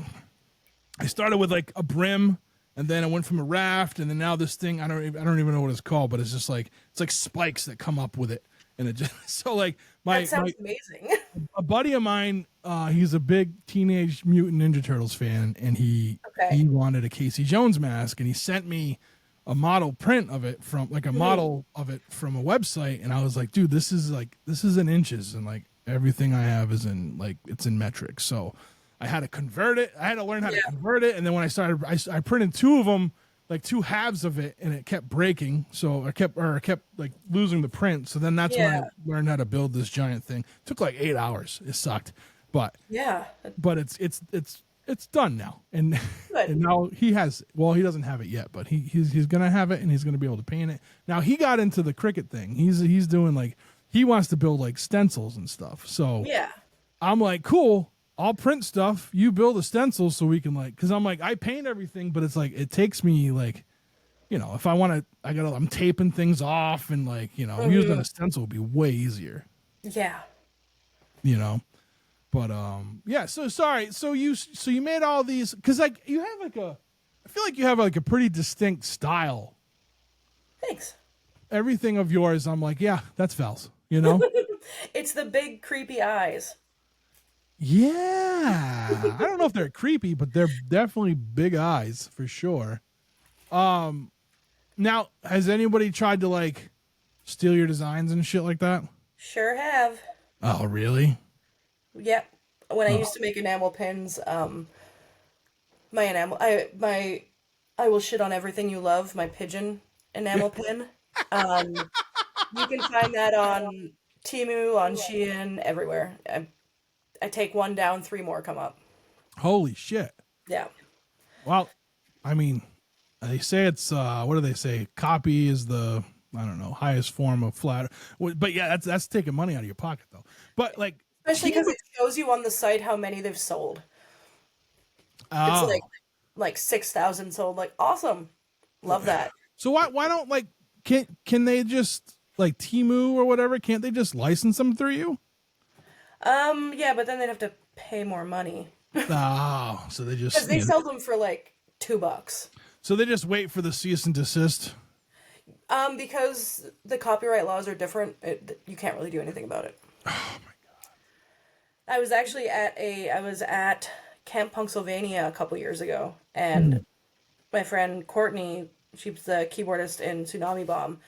I started with like a brim and then I went from a raft and then now this thing I don't even know what it's called, but it's just like it's like spikes that come up with it. And it just so like that sounds amazing. A buddy of mine, he's a big Teenage Mutant Ninja Turtles fan, and he wanted a Casey Jones mask, and he sent me a model print of it from like a model of it from a website, and I was like, dude, this is in inches, and like everything I have is in like it's in metric, so I had to convert it. I had to learn how to convert it, and then when I started, I printed two of them, like two halves of it, and it kept breaking. So I kept like losing the print. So then that's when I learned how to build this giant thing. It took like 8 hours. It sucked, but it's done now. And and now he doesn't have it yet, but he's gonna have it and he's gonna be able to paint it. Now he got into the Cricut thing. He's doing like he wants to build like stencils and stuff. So I'm like, cool. I'll print stuff. You build a stencil so we can like, cause I'm like, I paint everything, but it's like, it takes me like, you know, if I want to, I'm taping things off and like, you know, using a stencil would be way easier. Yeah. You know, but, yeah. So sorry. So you made all these, cause like you have like I feel like you have like a pretty distinct style. Thanks. Everything of yours. I'm like, yeah, that's Val's, you know, it's the big creepy eyes. Yeah, I don't know if they're creepy, but they're definitely big eyes for sure. Now, has anybody tried to like steal your designs and shit like that? Sure have. Oh, really? Yep. When I used to make enamel pins, I will shit on everything you love. My pigeon enamel pin. You can find that on Temu, on Shein, everywhere. I take one down, 3 more come up. Holy shit. Yeah. Well, I mean, they say it's, what do they say? Copy is the, I don't know, highest form of flat. But yeah, that's taking money out of your pocket though. But like. Especially because it shows you on the site how many they've sold. Oh. It's like 6,000 sold. Like, awesome. Love that. So why don't like, can they just like Temu or whatever? Can't they just license them through you? Yeah, but then they'd have to pay more money. Oh, so they just... Because they sell them for like $2. So they just wait for the cease and desist? Because the copyright laws are different, you can't really do anything about it. Oh my god. I was actually at Camp Pennsylvania a couple years ago, and my friend Courtney, she's the keyboardist in Tsunami Bomb,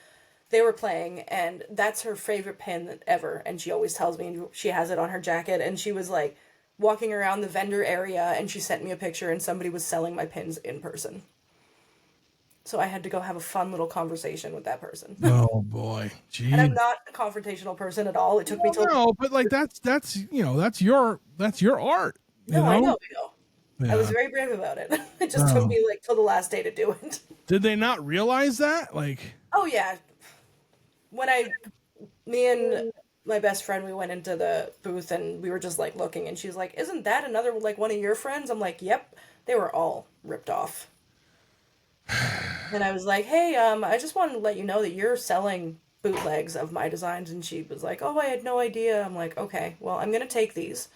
they were playing, and that's her favorite pin ever, and she always tells me she has it on her jacket, and she was like walking around the vendor area, and she sent me a picture, and somebody was selling my pins in person. So I had to go have a fun little conversation with that person. Oh boy. Jeez. And I'm not a confrontational person at all. It took me till... No, but like that's you know, that's your art. No, I know. Yeah. I was very brave about it. It just took me like till the last day to do it. Did they not realize that? Like, oh yeah. When me and my best friend, we went into the booth and we were just like looking, and she's like, "Isn't that another like one of your friends?" I'm like, "Yep." They were all ripped off. And I was like, "Hey, I just wanted to let you know that you're selling bootlegs of my designs." And she was like, "Oh, I had no idea." I'm like, "Okay, well, I'm gonna take these."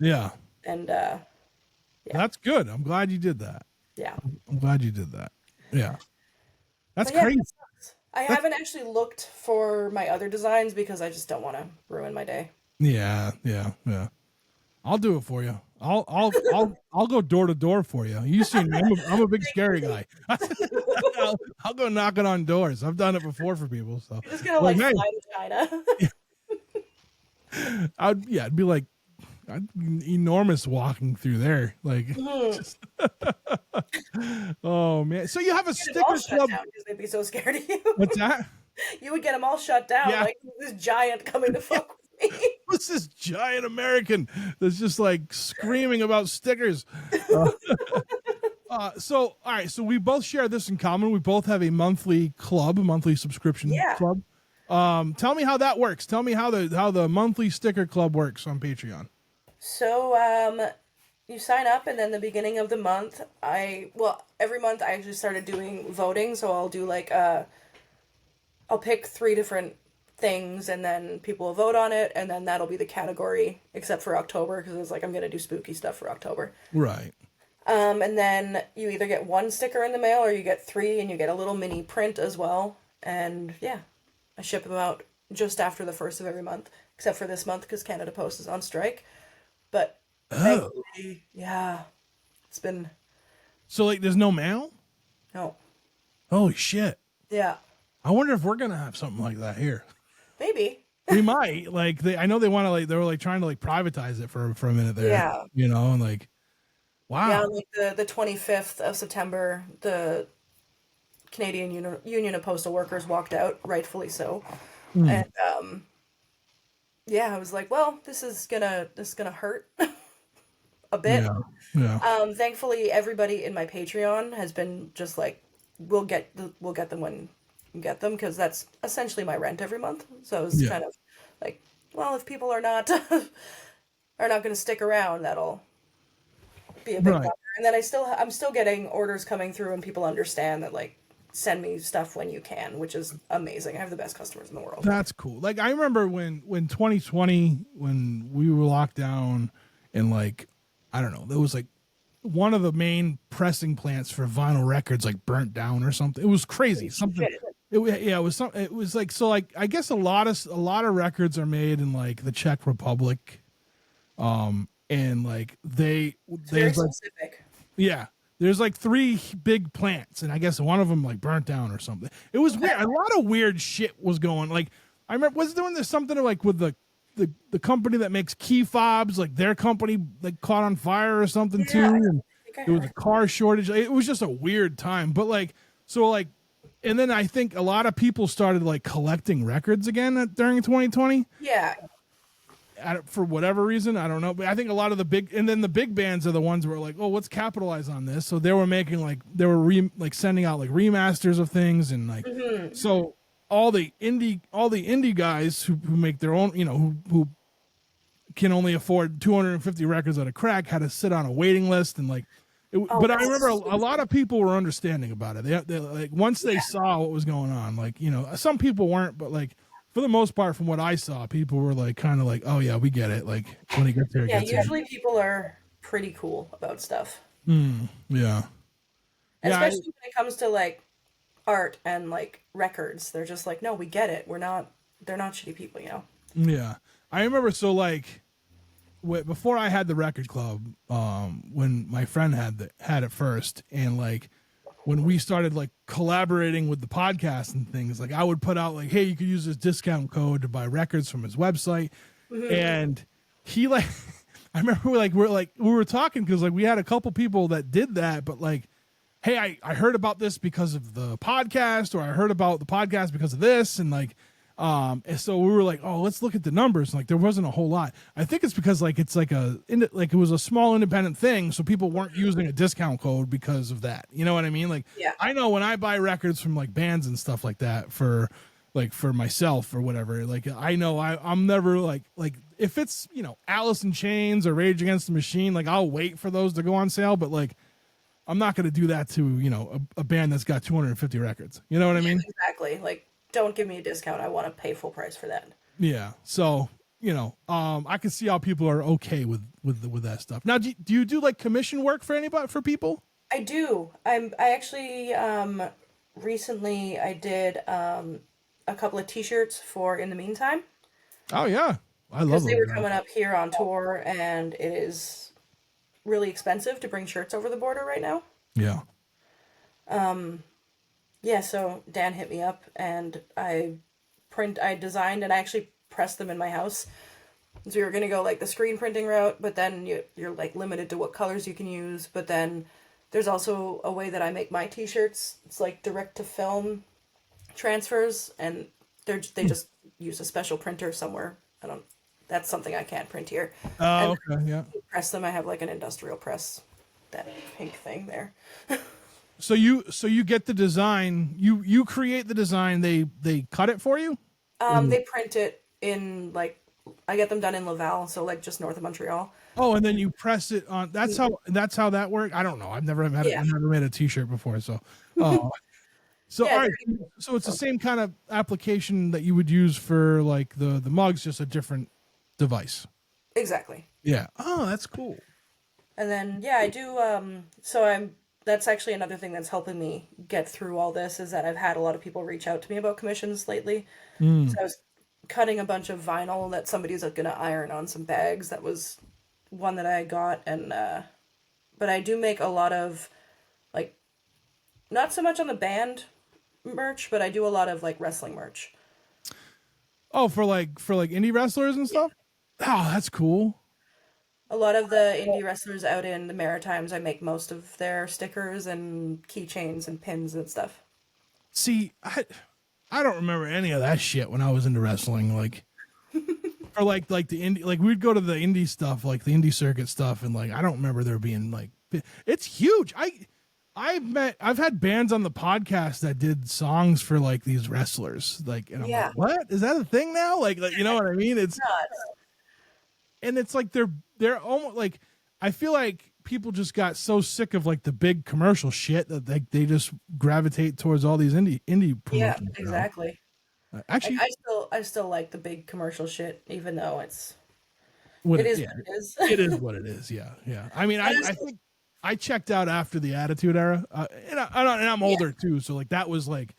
Yeah. And yeah. That's good. I'm glad you did that. Yeah. I'm glad you did that. Yeah. That's yeah, crazy. I haven't actually looked for my other designs because I just don't want to ruin my day. Yeah. I'll do it for you. I'll go door to door for you. You seen me? I'm a big scary guy. I'll go knocking on doors. I've done it before for people. So You're just gonna like, like hey, fly to China. it'd be like enormous walking through there. Like, just, oh man. So you have a Get them all sticker shut club. down because they'd be so scared of you. What's that? You would get them all shut down. Yeah. Like this giant coming to fuck with me. What's this giant American that's just like screaming about stickers? So, all right. So we both share this in common. We both have a monthly club, a monthly subscription Yeah. club. Tell me how that works. Tell me how the monthly sticker club works on Patreon. So, you sign up, and then the beginning of the month, every month I actually started doing voting. So I'll do like I'll pick 3 different things, and then people will vote on it, and then that'll be the category, except for October, because it's like I'm gonna do spooky stuff for October. Right. And then you either get 1 sticker in the mail, or you get 3, and you get a little mini print as well. And yeah, I ship them out just after the first of every month, except for this month because Canada Post is on strike. But thankfully, yeah, it's been So like, there's no mail. no, Holy shit! yeah, I wonder if we're gonna have something like that here. maybe. We might. Like, I know they want to like, they were like trying to like privatize it for a minute there. Yeah. You know, and like, wow. Yeah, on like the 25th of September, the Canadian Union of Postal Workers walked out, rightfully so. And yeah, I was like, well, this is gonna hurt a bit. Yeah. Yeah. Thankfully, everybody in my Patreon has been just like, we'll get them when you get them, because that's essentially my rent every month. So it's kind of like, well, if people are not going to stick around, that'll be a big bummer. And then I'm still getting orders coming through, and people understand that, like, send me stuff when you can, which is amazing. I have the best customers in the world. That's cool. Like, I remember when 2020, when we were locked down, and like, I don't know, there was like one of the main pressing plants for vinyl records like burnt down or something. It was crazy. Something. It was something. It was like, so like, I guess a lot of records are made in like the Czech Republic, and like there's very like, specific. yeah, there's like 3 big plants, and I guess one of them like burnt down or something. It was weird. A lot of weird shit was going. Like, I remember there's something like with the company that makes key fobs, like their company like caught on fire or something too. And there was a car shortage. It was just a weird time. But like, so like, and then I think a lot of people started like collecting records again during 2020. Yeah. For whatever reason, I don't know, but I think a lot of the big bands are the ones who were like, oh, let's capitalize on this. So they were making like, they were sending out like remasters of things, and like, so all the indie guys who make their own, you know, who can only afford 250 records at a crack, had to sit on a waiting list, and like, but I remember a lot of people were understanding about it. They like, once they saw what was going on, like, you know, some people weren't, but like, for the most part, from what I saw, people were like, kind of like, oh yeah, we get it. Like, when he gets there, Yeah, usually people are pretty cool about stuff. Yeah. Especially when it comes to like art and like records, they're just like, no, we get it. They're not shitty people, you know? Yeah. I remember, so like, before I had the record club, when my friend had it first, and like, when we started like collaborating with the podcast and things, like I would put out like, hey, you could use this discount code to buy records from his website. And he like, I remember we were talking, because like we had a couple people that did that, but like, hey, I heard about this because of the podcast, or I heard about the podcast because of this. And like, and so we were like, oh, let's look at the numbers. And like, there wasn't a whole lot. I think it's because like, it's like it was a small independent thing. So people weren't using a discount code because of that. You know what I mean? Like, yeah. I know when I buy records from like bands and stuff like that for myself or whatever, like, I know I'm never like if it's, you know, Alice in Chains or Rage Against the Machine, like I'll wait for those to go on sale, but like, I'm not going to do that to, you know, a band that's got 250 records. You know what I mean? Exactly. Like, don't give me a discount. I want to pay full price for that. Yeah. So, you know, I can see how people are okay with that stuff. Now, do you do like commission work for people? I do. I actually recently I did a couple of t-shirts for In the Meantime. Oh yeah. I love because they those were guys. coming up here on tour, and it is really expensive to bring shirts over the border right now. Yeah. Yeah, so Dan hit me up, and I designed and I actually pressed them in my house. So we were gonna go like the screen printing route, but then you're like limited to what colors you can use. But then there's also a way that I make my t-shirts. It's like direct to film transfers, and they just use a special printer somewhere. I don't. That's something I can't print here. And Oh, okay. Yeah. then press them. I have like an industrial press, that pink thing there. So you get the design, you create the design, they cut it for you? They print it in like I get them done in Laval, so like just north of Montreal. Oh, and then you press it on. That's how that works. I don't know. Yeah, I've never made a t-shirt before, so oh. So all yeah, right. So it's the same kind of application that you would use for like the mugs, just a different device. exactly. Yeah. Oh, that's cool. And then yeah, I do. So That's actually another thing that's helping me get through all this is that I've had a lot of people reach out to me about commissions lately. So I was cutting a bunch of vinyl that somebody's gonna iron on some bags. That was one that I got, and but I do make a lot of like not so much on the band merch, but I do a lot of like wrestling merch. Oh, for like indie wrestlers and stuff. Oh, that's cool. A lot of the indie wrestlers out in the Maritimes, I make most of their stickers and keychains and pins and stuff. See, I don't remember any of that shit when I was into wrestling. Like, or like the indie, like we'd go to the indie stuff, like the indie circuit stuff, and like I don't remember there being like it's huge. I've had bands on the podcast that did songs for like these wrestlers, like, and I'm Yeah. like, what is that a thing now? Like you know what I mean? It's Nuts. and it's like they're almost like I feel like people just got so sick of like the big commercial shit that they just gravitate towards all these indie Yeah, promotions. You know? exactly. Actually, I still like the big commercial shit, even though what it is yeah, what it is. it is what it is. Yeah, yeah. I mean, I think I checked out after the Attitude Era, and I'm older too, so like that was like,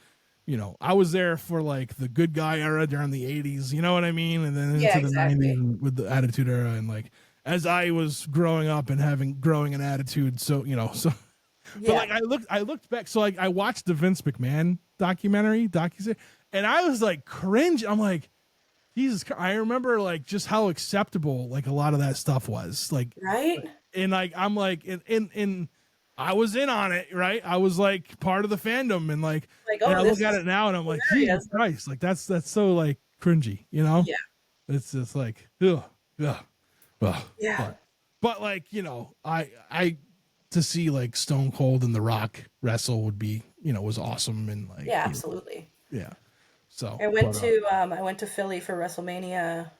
you know, I was there for like the good guy era during the '80s. You know what I mean? And then Yeah, into the exactly. '90s with the Attitude Era, and like as I was growing up and growing an attitude, so you know, so but Yeah, like I looked back, so like I watched the Vince McMahon docuseries, and I was like cringe. I'm like, Jesus Christ. I remember like just how acceptable like a lot of that stuff was. Like, right? and like I'm like in I was in on it, right? I was like part of the fandom, and like Like, and oh, I this look at is it now, and I'm like, Jesus hilarious. Christ, like that's so like cringy, you know? Yeah, It's just like, ugh, ugh, ugh. yeah, But like, you know, I to see like Stone Cold and The Rock wrestle would be, you know, was awesome, and like, yeah, you know, absolutely. yeah. So, I went to Philly for WrestleMania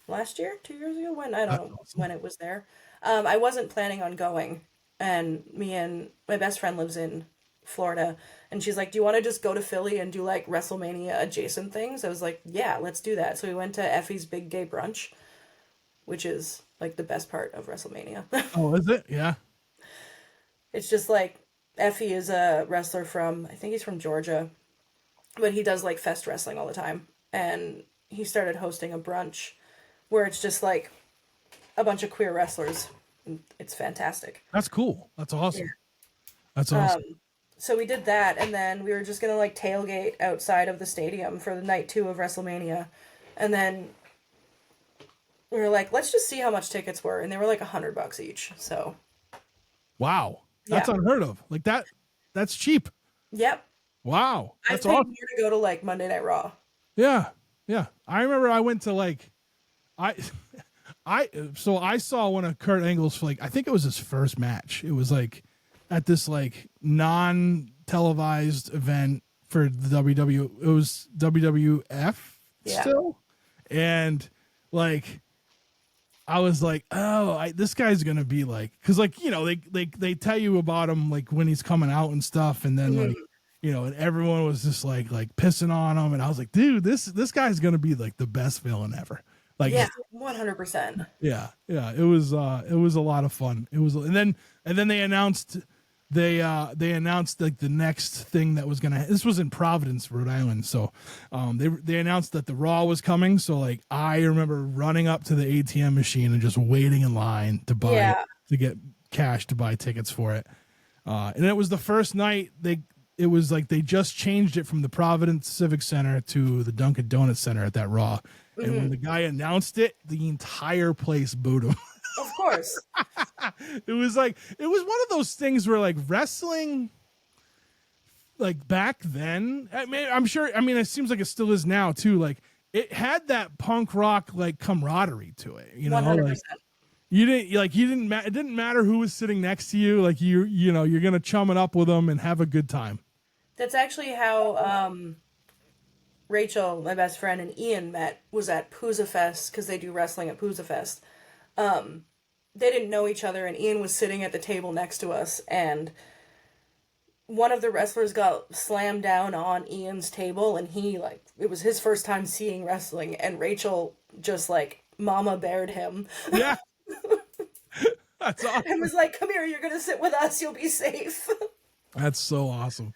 last year, 2 years ago. When I don't that's know awesome. when it was there. I wasn't planning on going, and me and my best friend lives in Florida, and she's like, "Do you want to just go to Philly and do like WrestleMania adjacent things?" I was like, "Yeah, let's do that." So we went to Effie's Big Gay Brunch, which is like the best part of WrestleMania. Oh, is it? Yeah. It's just like Effie is a wrestler from I think he's from Georgia, but he does like fest wrestling all the time, and he started hosting a brunch where it's just like a bunch of queer wrestlers. And it's fantastic. That's cool. That's Yeah. awesome. That's awesome. So we did that, and then we were just gonna like tailgate outside of the stadium for the night two of WrestleMania, and then we were like, let's just see how much tickets were, and they were like $100 each. So Wow. yeah, That's unheard of. Like that's cheap. yep. Wow. I've That's paid awesome. more to go to like Monday Night Raw. Yeah. Yeah. I remember I went to like I so I saw one of Kurt Angle's like I think it was his first match. It was like at this like non-televised event for the it was WWF Yeah. still. And like I was like, oh, this guy's gonna be like, because like you know they tell you about him like when he's coming out and stuff, and then like you know, and everyone was just like pissing on him, and I was like, dude, this guy's gonna be like the best villain ever. Like, Yeah, 100%. yeah, it was a lot of fun. It was, and then they announced they announced like the next thing that was gonna. This was in Providence, Rhode Island. So they announced that the Raw was coming. So like I remember running up to the ATM machine and just waiting in line to buy it, to get cash to buy tickets for it. And it was the first night it was like they just changed it from the Providence Civic Center to the Dunkin' Donuts Center at that Raw. And when the guy announced it, the entire place booed him. Of course. It was one of those things where like wrestling, like back then, I'm sure, it seems like it still is now too. Like it had that punk rock like camaraderie to it, 100%. Like, it didn't matter who was sitting next to you. Like you're going to chum it up with them and have a good time. That's actually how Rachel, my best friend, and Ian met, was at Pooza Fest, because they do wrestling at Pooza Fest. They didn't know each other, and Ian was sitting at the table next to us, and one of the wrestlers got slammed down on Ian's table, and it was his first time seeing wrestling, and Rachel just like mama bared him. Yeah. That's awesome. And was like, come here, you're gonna sit with us, you'll be safe. That's so awesome.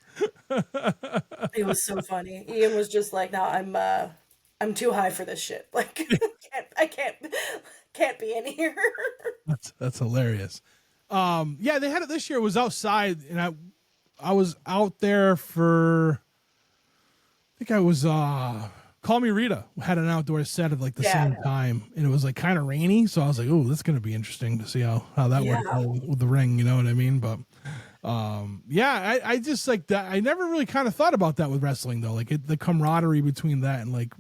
It was so funny. Ian was just like, no, I'm too high for this shit. Like, I can't be in here. That's hilarious. Yeah, they had it this year. It was outside, and I was out there for, I think I was Call Me Rita had an outdoor set at like the same time, and it was like kind of rainy, so I was like, oh, that's gonna be interesting to see how that worked out with the ring, you know what I mean? But I just like that. I never really kind of thought about that with wrestling though, like the camaraderie between that and like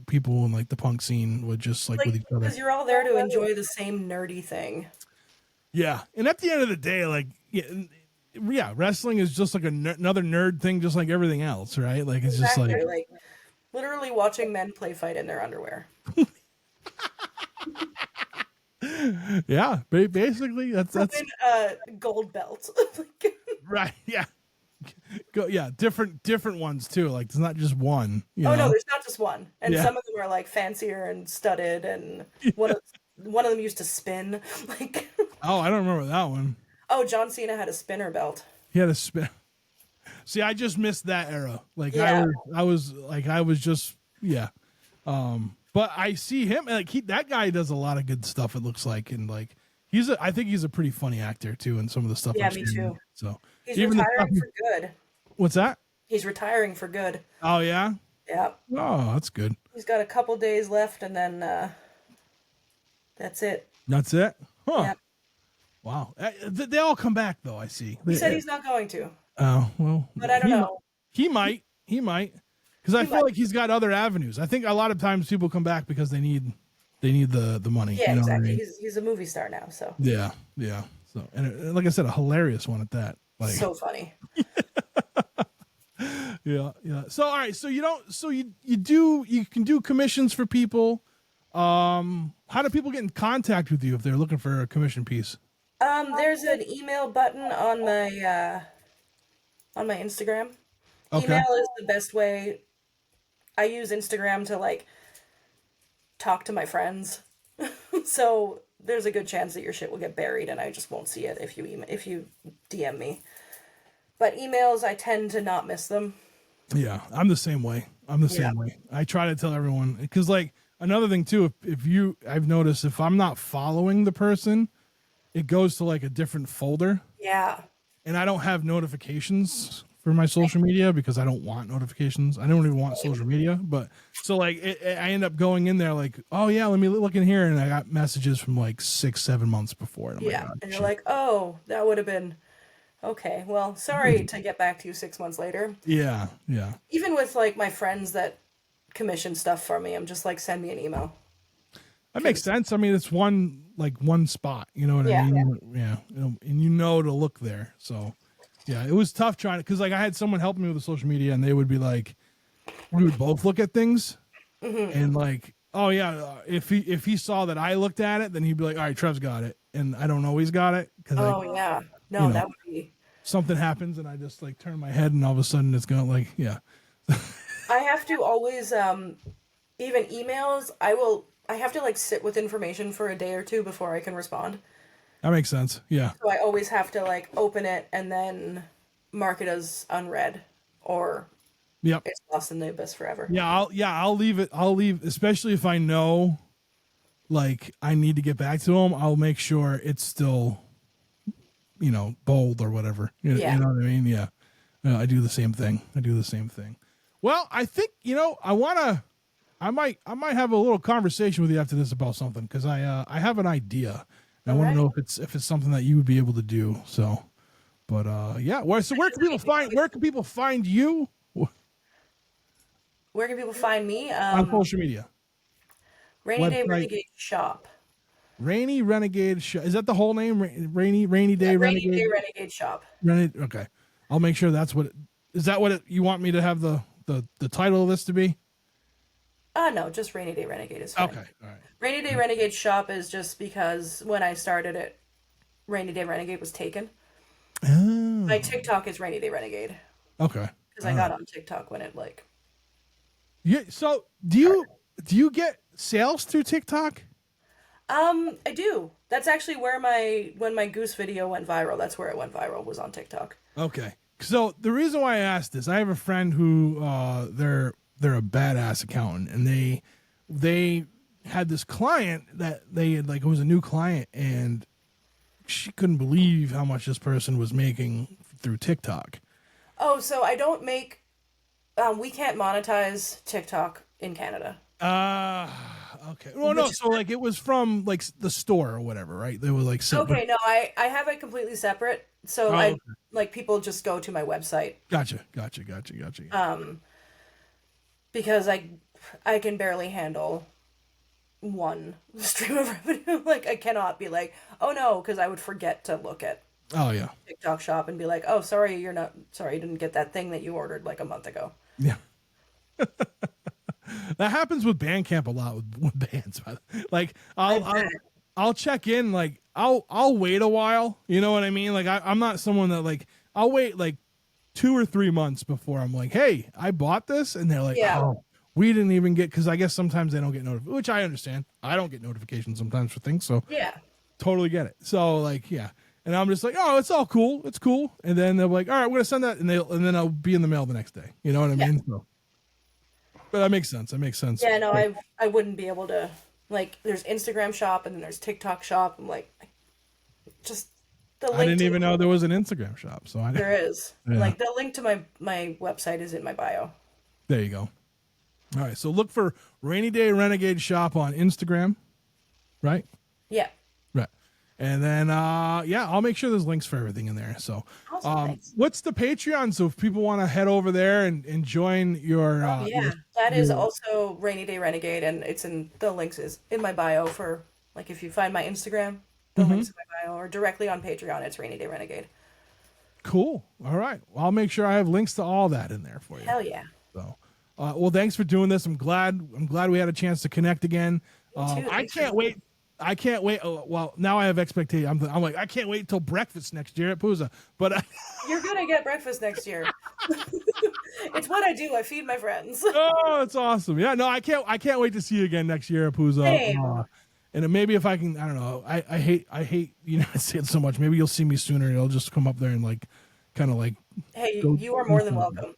people in like the punk scene would just like with each other, because you're all there to enjoy the same nerdy thing. Yeah, and at the end of the day, like wrestling is just like another nerd thing, just like everything else, right? Like it's just like literally watching men play fight in their underwear. Yeah, basically that's gold belt. Right. Yeah. Different ones too. Like there's not just one. No, there's not just one, and some of them are like fancier and studded, and one of them used to spin. Like, oh, I don't remember that one. Oh, John Cena had a spinner belt. He had a spin. See, I just missed that era. Like I was just but I see him like that guy does a lot of good stuff. It looks like, and like I think he's a pretty funny actor too, and some of the stuff. Yeah, me too. So he's retiring for good. What's that? He's retiring for good. Oh yeah. Yeah. Oh, that's good. He's got a couple days left, and then that's it. That's it. Huh. Yep. Wow. They all come back though. I see. He said he's not going to. Oh well. But I don't know. He might. Because I feel like he's got other avenues. I think a lot of times people come back because they need the money. Yeah, you know exactly. What I mean? He's a movie star now, so. Yeah. So and like I said, a hilarious one at that. Like so funny. Yeah. So all right. So you can do commissions for people. How do people get in contact with you if they're looking for a commission piece? There's an email button on my Instagram. Okay. Email is the best way. I use Instagram to like talk to my friends. So there's a good chance that your shit will get buried and I just won't see it if you DM me. But emails, I tend to not miss them. Yeah, I'm the same way. Same way. I try to tell everyone, because like another thing too, I've noticed if I'm not following the person, it goes to like a different folder. Yeah. And I don't have notifications for my social media because I don't want notifications. I don't even want social media, but so like I end up going in there like, oh yeah, let me look in here, and I got messages from like 6-7 months before. And and you're like, oh, that would have been okay. Well, sorry to get back to you 6 months later. Yeah. Even with like my friends that commission stuff for me, I'm just like, send me an email. That makes sense. I mean, it's one spot, you know what I mean? Yeah. And to look there. So yeah, it was tough trying to, because like I had someone helping me with the social media, and they would be like, we would both look at things, and like, oh yeah, if he saw that I looked at it, then he'd be like, all right, Trev's got it, and I don't know he's got it because that would be something happens, and I just like turn my head, and all of a sudden it's going like I have to always even emails. I have to like sit with information for a day or two before I can respond. That makes sense. Yeah. So I always have to like open it and then mark it as unread, or Yep. it's lost in the abyss forever. I'll leave it. I'll leave, especially if I know like I need to get back to them. I'll make sure it's still, bold or whatever. Yeah. You know what I mean? Yeah. I do the same thing. Well, I think, I might have a little conversation with you after this about something, because I have an idea. And I want to know if it's something that you would be able to do. So, but yeah. So where can people find you Where can people find me? on social media? Rainy Day Website. Renegade Shop. Rainy Renegade Shop. Is that the whole name? Rainy Day Rainy Renegade. Day Renegade Shop. Okay. I'll make sure that's what. Is that what you want me to have the title of this to be? No, just Rainy Day Renegade is fine. Okay. All right. Rainy Day Renegade Shop is just because when I started it, Rainy Day Renegade was taken. Oh. My TikTok is Rainy Day Renegade. Okay. Because I got on TikTok when it Yeah. So do you get sales through TikTok? I do. That's actually where when my goose video went viral. That's where it went viral, was on TikTok. Okay. So the reason why I asked this, I have a friend who they're a badass accountant, and they had this client that they had, like, it was a new client, and she couldn't believe how much this person was making through TikTok. Oh, so I don't make we can't monetize TikTok in Canada. Okay. Well, no. So like it was from like the store or whatever, right? They were like okay. No, I have it completely separate. So okay. like people just go to my website. Gotcha. Because I can barely handle one stream of revenue. Like I cannot be like, oh no, because I would forget to look at TikTok shop and be like, oh sorry, you didn't get that thing that you ordered like a month ago. Yeah. That happens with Bandcamp a lot with bands. Like I'll check in, like I'll wait a while. You know what I mean? Like I'm not someone that, like, I'll wait like 2 or 3 months before I'm like, hey, I bought this, and they're like, oh, we didn't even get, because I guess sometimes they don't get notifications, which I understand. I don't get notifications sometimes for things, so yeah, totally get it. So like, yeah. And I'm just like, oh, it's all cool. It's cool. And then they're like, all right, we're gonna send that, and then I'll be in the mail the next day. You know what I mean? So, but that makes sense. Yeah, no, I wouldn't be able to, like, there's Instagram shop and then there's TikTok shop. I'm like, just the link. I didn't even know there was an Instagram shop. So there is. Yeah. Like the link to my website is in my bio. There you go. All right. So look for Rainy Day Renegade Shop on Instagram. Right? Yeah. Right. And then, I'll make sure there's links for everything in there. So, awesome, what's the Patreon? So if people want to head over there and join your, that is also Rainy Day Renegade, and it's in the links is in my bio for, like, if you find my Instagram, the links in my bio, or directly on Patreon, it's Rainy Day Renegade. Cool. All right. Well, I'll make sure I have links to all that in there for you. Hell yeah. So, well, thanks for doing this. I'm glad we had a chance to connect again. I can't wait. Oh, well, now I have expectations. I'm like, I can't wait till breakfast next year at Pooza. But you're gonna get breakfast next year. It's what I do. I feed my friends. Oh, it's awesome. Yeah, no, I can't wait to see you again next year at Pooza. And maybe if I can, I don't know. I hate United States so much. Maybe you'll see me sooner. You'll just come up there and like, kind of like. Hey, you are more than welcome.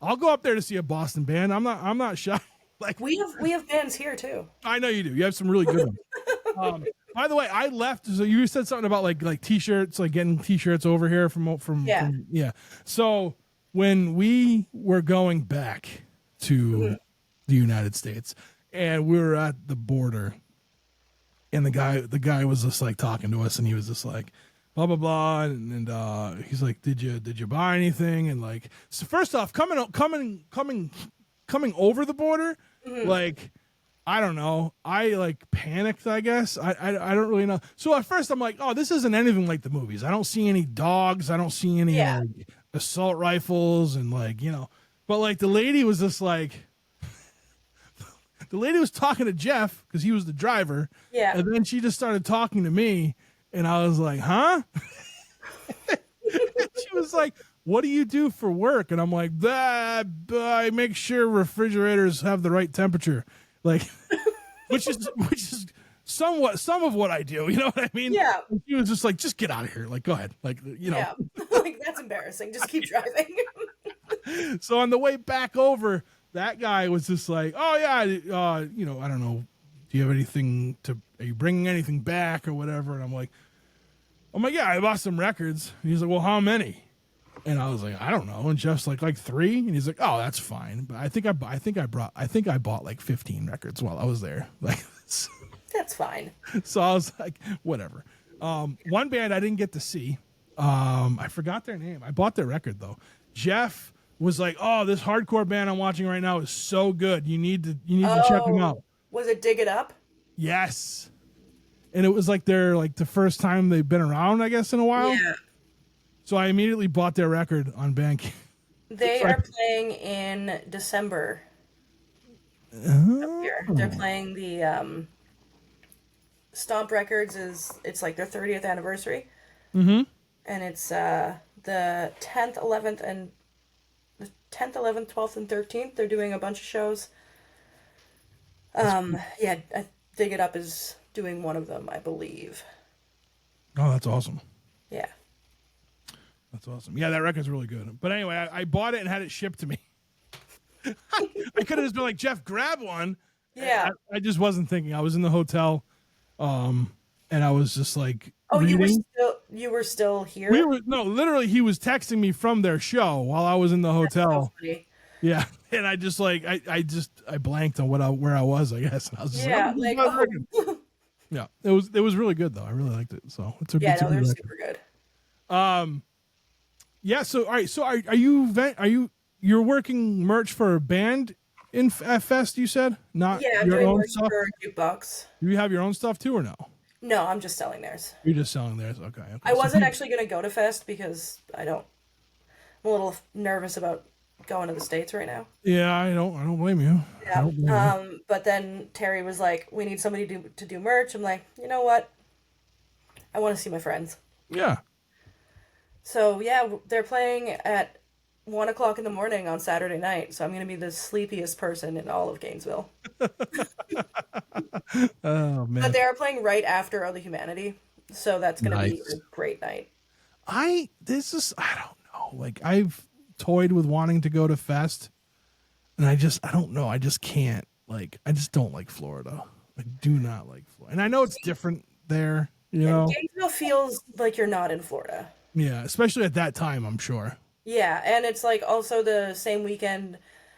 I'll go up there to see a Boston band. I'm not shy. Like, we have bands here too. I know you do. You have some really good ones. By the way, I left. So you said something about like t-shirts, like getting t-shirts over here from So when we were going back to the United States, and we were at the border, and the guy was just like talking to us, and he was just like, blah blah blah, and he's like, did you buy anything? And like, so first off, coming over the border, like, I don't know, I like panicked, I guess. I don't really know. So at first I'm like, oh, this isn't anything like the movies. I don't see any dogs. I don't see any like, assault rifles, and like, but like the lady was just like, the lady was talking to Jeff because he was the driver. Yeah. And then she just started talking to me, and I was like, huh? She was like, what do you do for work? And I'm like, I make sure refrigerators have the right temperature. Like, which is some of what I do. You know what I mean? Yeah. And she was just like, just get out of here. Like, go ahead. Like, you know. Yeah. Like, that's embarrassing. Just keep driving. So on the way back over, that guy was just like, oh yeah, you know, I don't know. Do you have anything are you bringing anything back or whatever? And I'm like, yeah, I bought some records. And he's like, well, how many? And I was like, I don't know. And Jeff's like 3. And he's like, oh, that's fine. But I think I bought like 15 records while I was there. Like, That's fine. so I was like, whatever. One band I didn't get to see. I forgot their name. I bought their record though. Jeff was like, oh, this hardcore band I'm watching right now is so good. You need to check them out. Was it Dig It Up? Yes. And it was like the first time they've been around, I guess, in a while. Yeah. So I immediately bought their record on Bandcamp. They are playing in December. Up here. They're playing the Stomp Records it's like their 30th anniversary. Mm-hmm. And it's the 10th, 11th, 12th, and 13th. They're doing a bunch of shows. Yeah, Dig It Up is doing one of them, I believe. Oh, that's awesome. Yeah. That's awesome. Yeah, that record's really good. But anyway, I bought it and had it shipped to me. I could have just been like, Jeff, grab one. Yeah. I just wasn't thinking. I was in the hotel, and I was just like, oh, reading. you were still here? Literally, he was texting me from their show while I was in the hotel. So funny. Yeah, and I just like I blanked on where I was, I guess. And I was just like oh. Yeah, it was really good though. I really liked it. So it's a they're record. super good. Yeah. So all right. So are you're working merch for a band at Fest? You said not I'm your doing own merch stuff. for Jukebox. Do you have your own stuff too, or no? No, I'm just selling theirs. You're just selling theirs. Okay. I wasn't actually going to go to Fest because I'm a little nervous about going to the States right now. Yeah, I don't blame you. Yeah. But then Terry was like, we need somebody to do merch. I'm like, you know what? I want to see my friends. Yeah. So yeah, they're playing at 1:00 in the morning on Saturday night. So I'm going to be the sleepiest person in all of Gainesville. Oh man. But they are playing right after Other Humanity. So that's going to be a great night. I don't know. Like I've toyed with wanting to go to Fest, and I don't know. I just can't. Like I just don't like Florida. I do not like Florida, and I know it's different there. You know, Gainesville feels like you're not in Florida. Yeah, especially at that time, I'm sure. Yeah, and it's like also the same weekend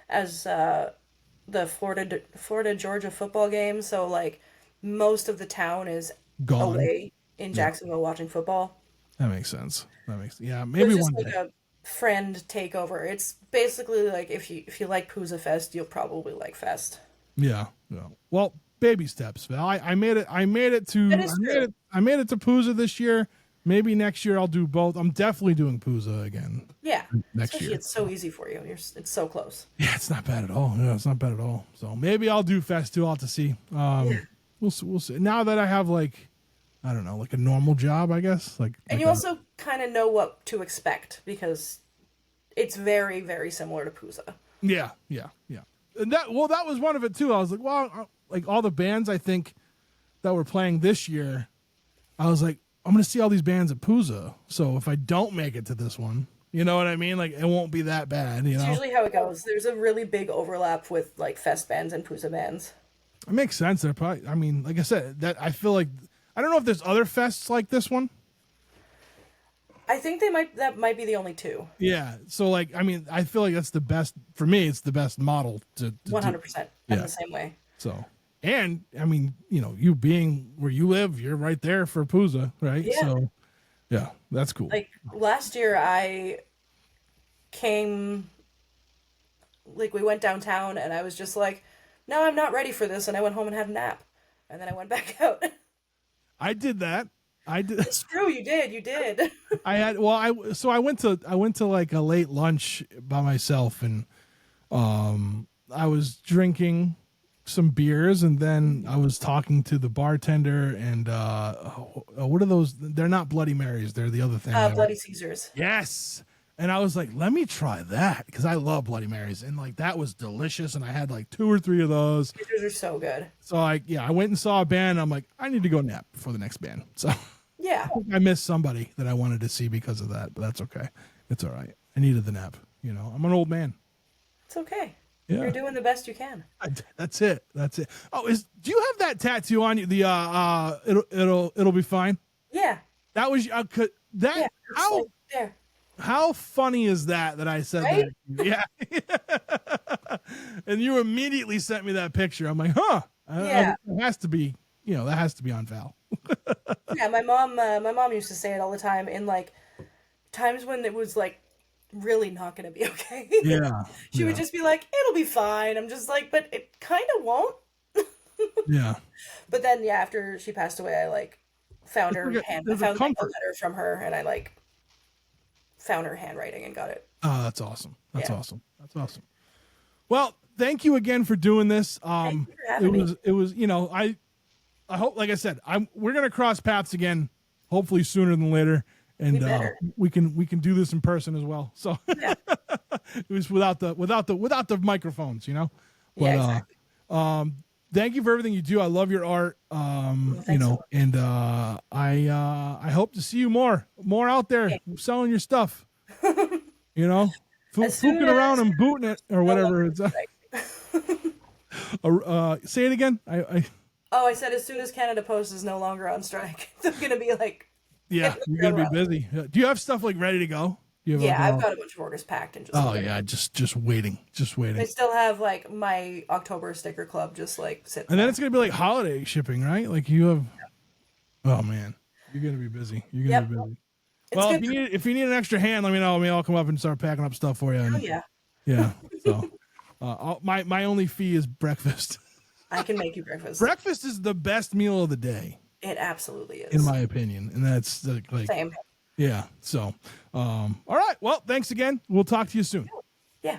as the Florida Georgia football game. So like most of the town is Gone. away in Jacksonville watching football. That makes sense. Maybe just one like day. a friend takeover. It's basically like if you like Pooza Fest, you'll probably like Fest. Yeah. Well, baby steps, Val. I made it to Pooza this year. Maybe next year I'll do both. I'm definitely doing Pooza again. Yeah. Next Especially year. it's so easy for you. It's so close. Yeah, it's not bad at all. Yeah, it's not bad at all. So maybe I'll do Fest too. I'll have to see. We'll see. Now that I have like, I don't know, like a normal job, I guess. And you also kind of know what to expect because it's very, very similar to Pooza. Yeah. And that was one of it too. I was like, well, like all the bands I think that were playing this year, I was like, I'm going to see all these bands at Pooza. So if I don't make it to this one, you know what I mean? Like it won't be that bad, you know? It's usually how it goes. There's a really big overlap with like Fest bands and Pooza bands. It makes sense. They're probably, I mean, like I said, that I feel like, I don't know if there's other fests like this one. I think that might be the only two. Yeah. So like, I mean, I feel like that's the best, for me, it's the best model to 100%. I'm the same way. So, and I mean, you know, you being where you live, you're right there for Pooza, right? Yeah. So yeah, that's cool. Like last year I came, like we went downtown and I was just like, no, I'm not ready for this. And I went home and had a nap and then I went back out. I did that. It's true. You did. I went to like a late lunch by myself and, I was drinking some beers and then I was talking to the bartender and, what are those? They're not Bloody Marys. They're the other thing. Bloody Caesars. Yes. And I was like, let me try that because I love Bloody Marys. And like that was delicious. And I had like 2 or 3 of those. Those are so good. So I went and saw a band. And I'm like, I need to go nap before the next band. So Yeah. I missed somebody that I wanted to see because of that, but that's okay. It's all right. I needed the nap. You know, I'm an old man. It's okay. Yeah. You're doing the best you can. That's it. That's it. Oh, do you have that tattoo on you? The it'll be fine. Yeah. That was that. Yeah. How Like there. how funny is that I said Right? that? Yeah. And you immediately sent me that picture. I'm like, huh? Yeah. It has to be. You know, that has to be on Val. Yeah, my mom used to say it all the time in like times when it was like really not going to be okay. Yeah. She would just be like, "It'll be fine." I'm just like, "But it kind of won't." Yeah. But then yeah, after she passed away, I like found her there's a found like, a comfort. letter from her, and I like found her handwriting and got it. Oh, that's awesome. That's Yeah. awesome. That's awesome. Well, thank you again for doing this. Thank you for having me. It was, you know, I hope, like I said, we're going to cross paths again, hopefully sooner than later. And we can do this in person as well. So Yeah. it was without the microphones, you know. But Yeah, exactly. thank you for everything you do. I love your art. You know, and I hope to see you more out there selling your stuff. You know, fooking around and booting it or whatever. It's say it again. I said as soon as Canada Post is no longer on strike, they're gonna be like, yeah, you're gonna be busy. Do you have stuff like ready to go? Yeah, I've got a bunch of orders packed and just. Oh yeah, just waiting. I still have like my October sticker club just like sitting. And then it's gonna be like holiday shipping, right? Like you have. Oh man, you're gonna be busy. You're gonna be busy. Well, if you need an extra hand, let me know. I'll come up and start packing up stuff for you. And, yeah. Yeah. So, my only fee is breakfast. I can make you breakfast. Breakfast is the best meal of the day. It absolutely is, in my opinion, and that's like same. Yeah. So, all right. Well, thanks again. We'll talk to you soon. Yeah.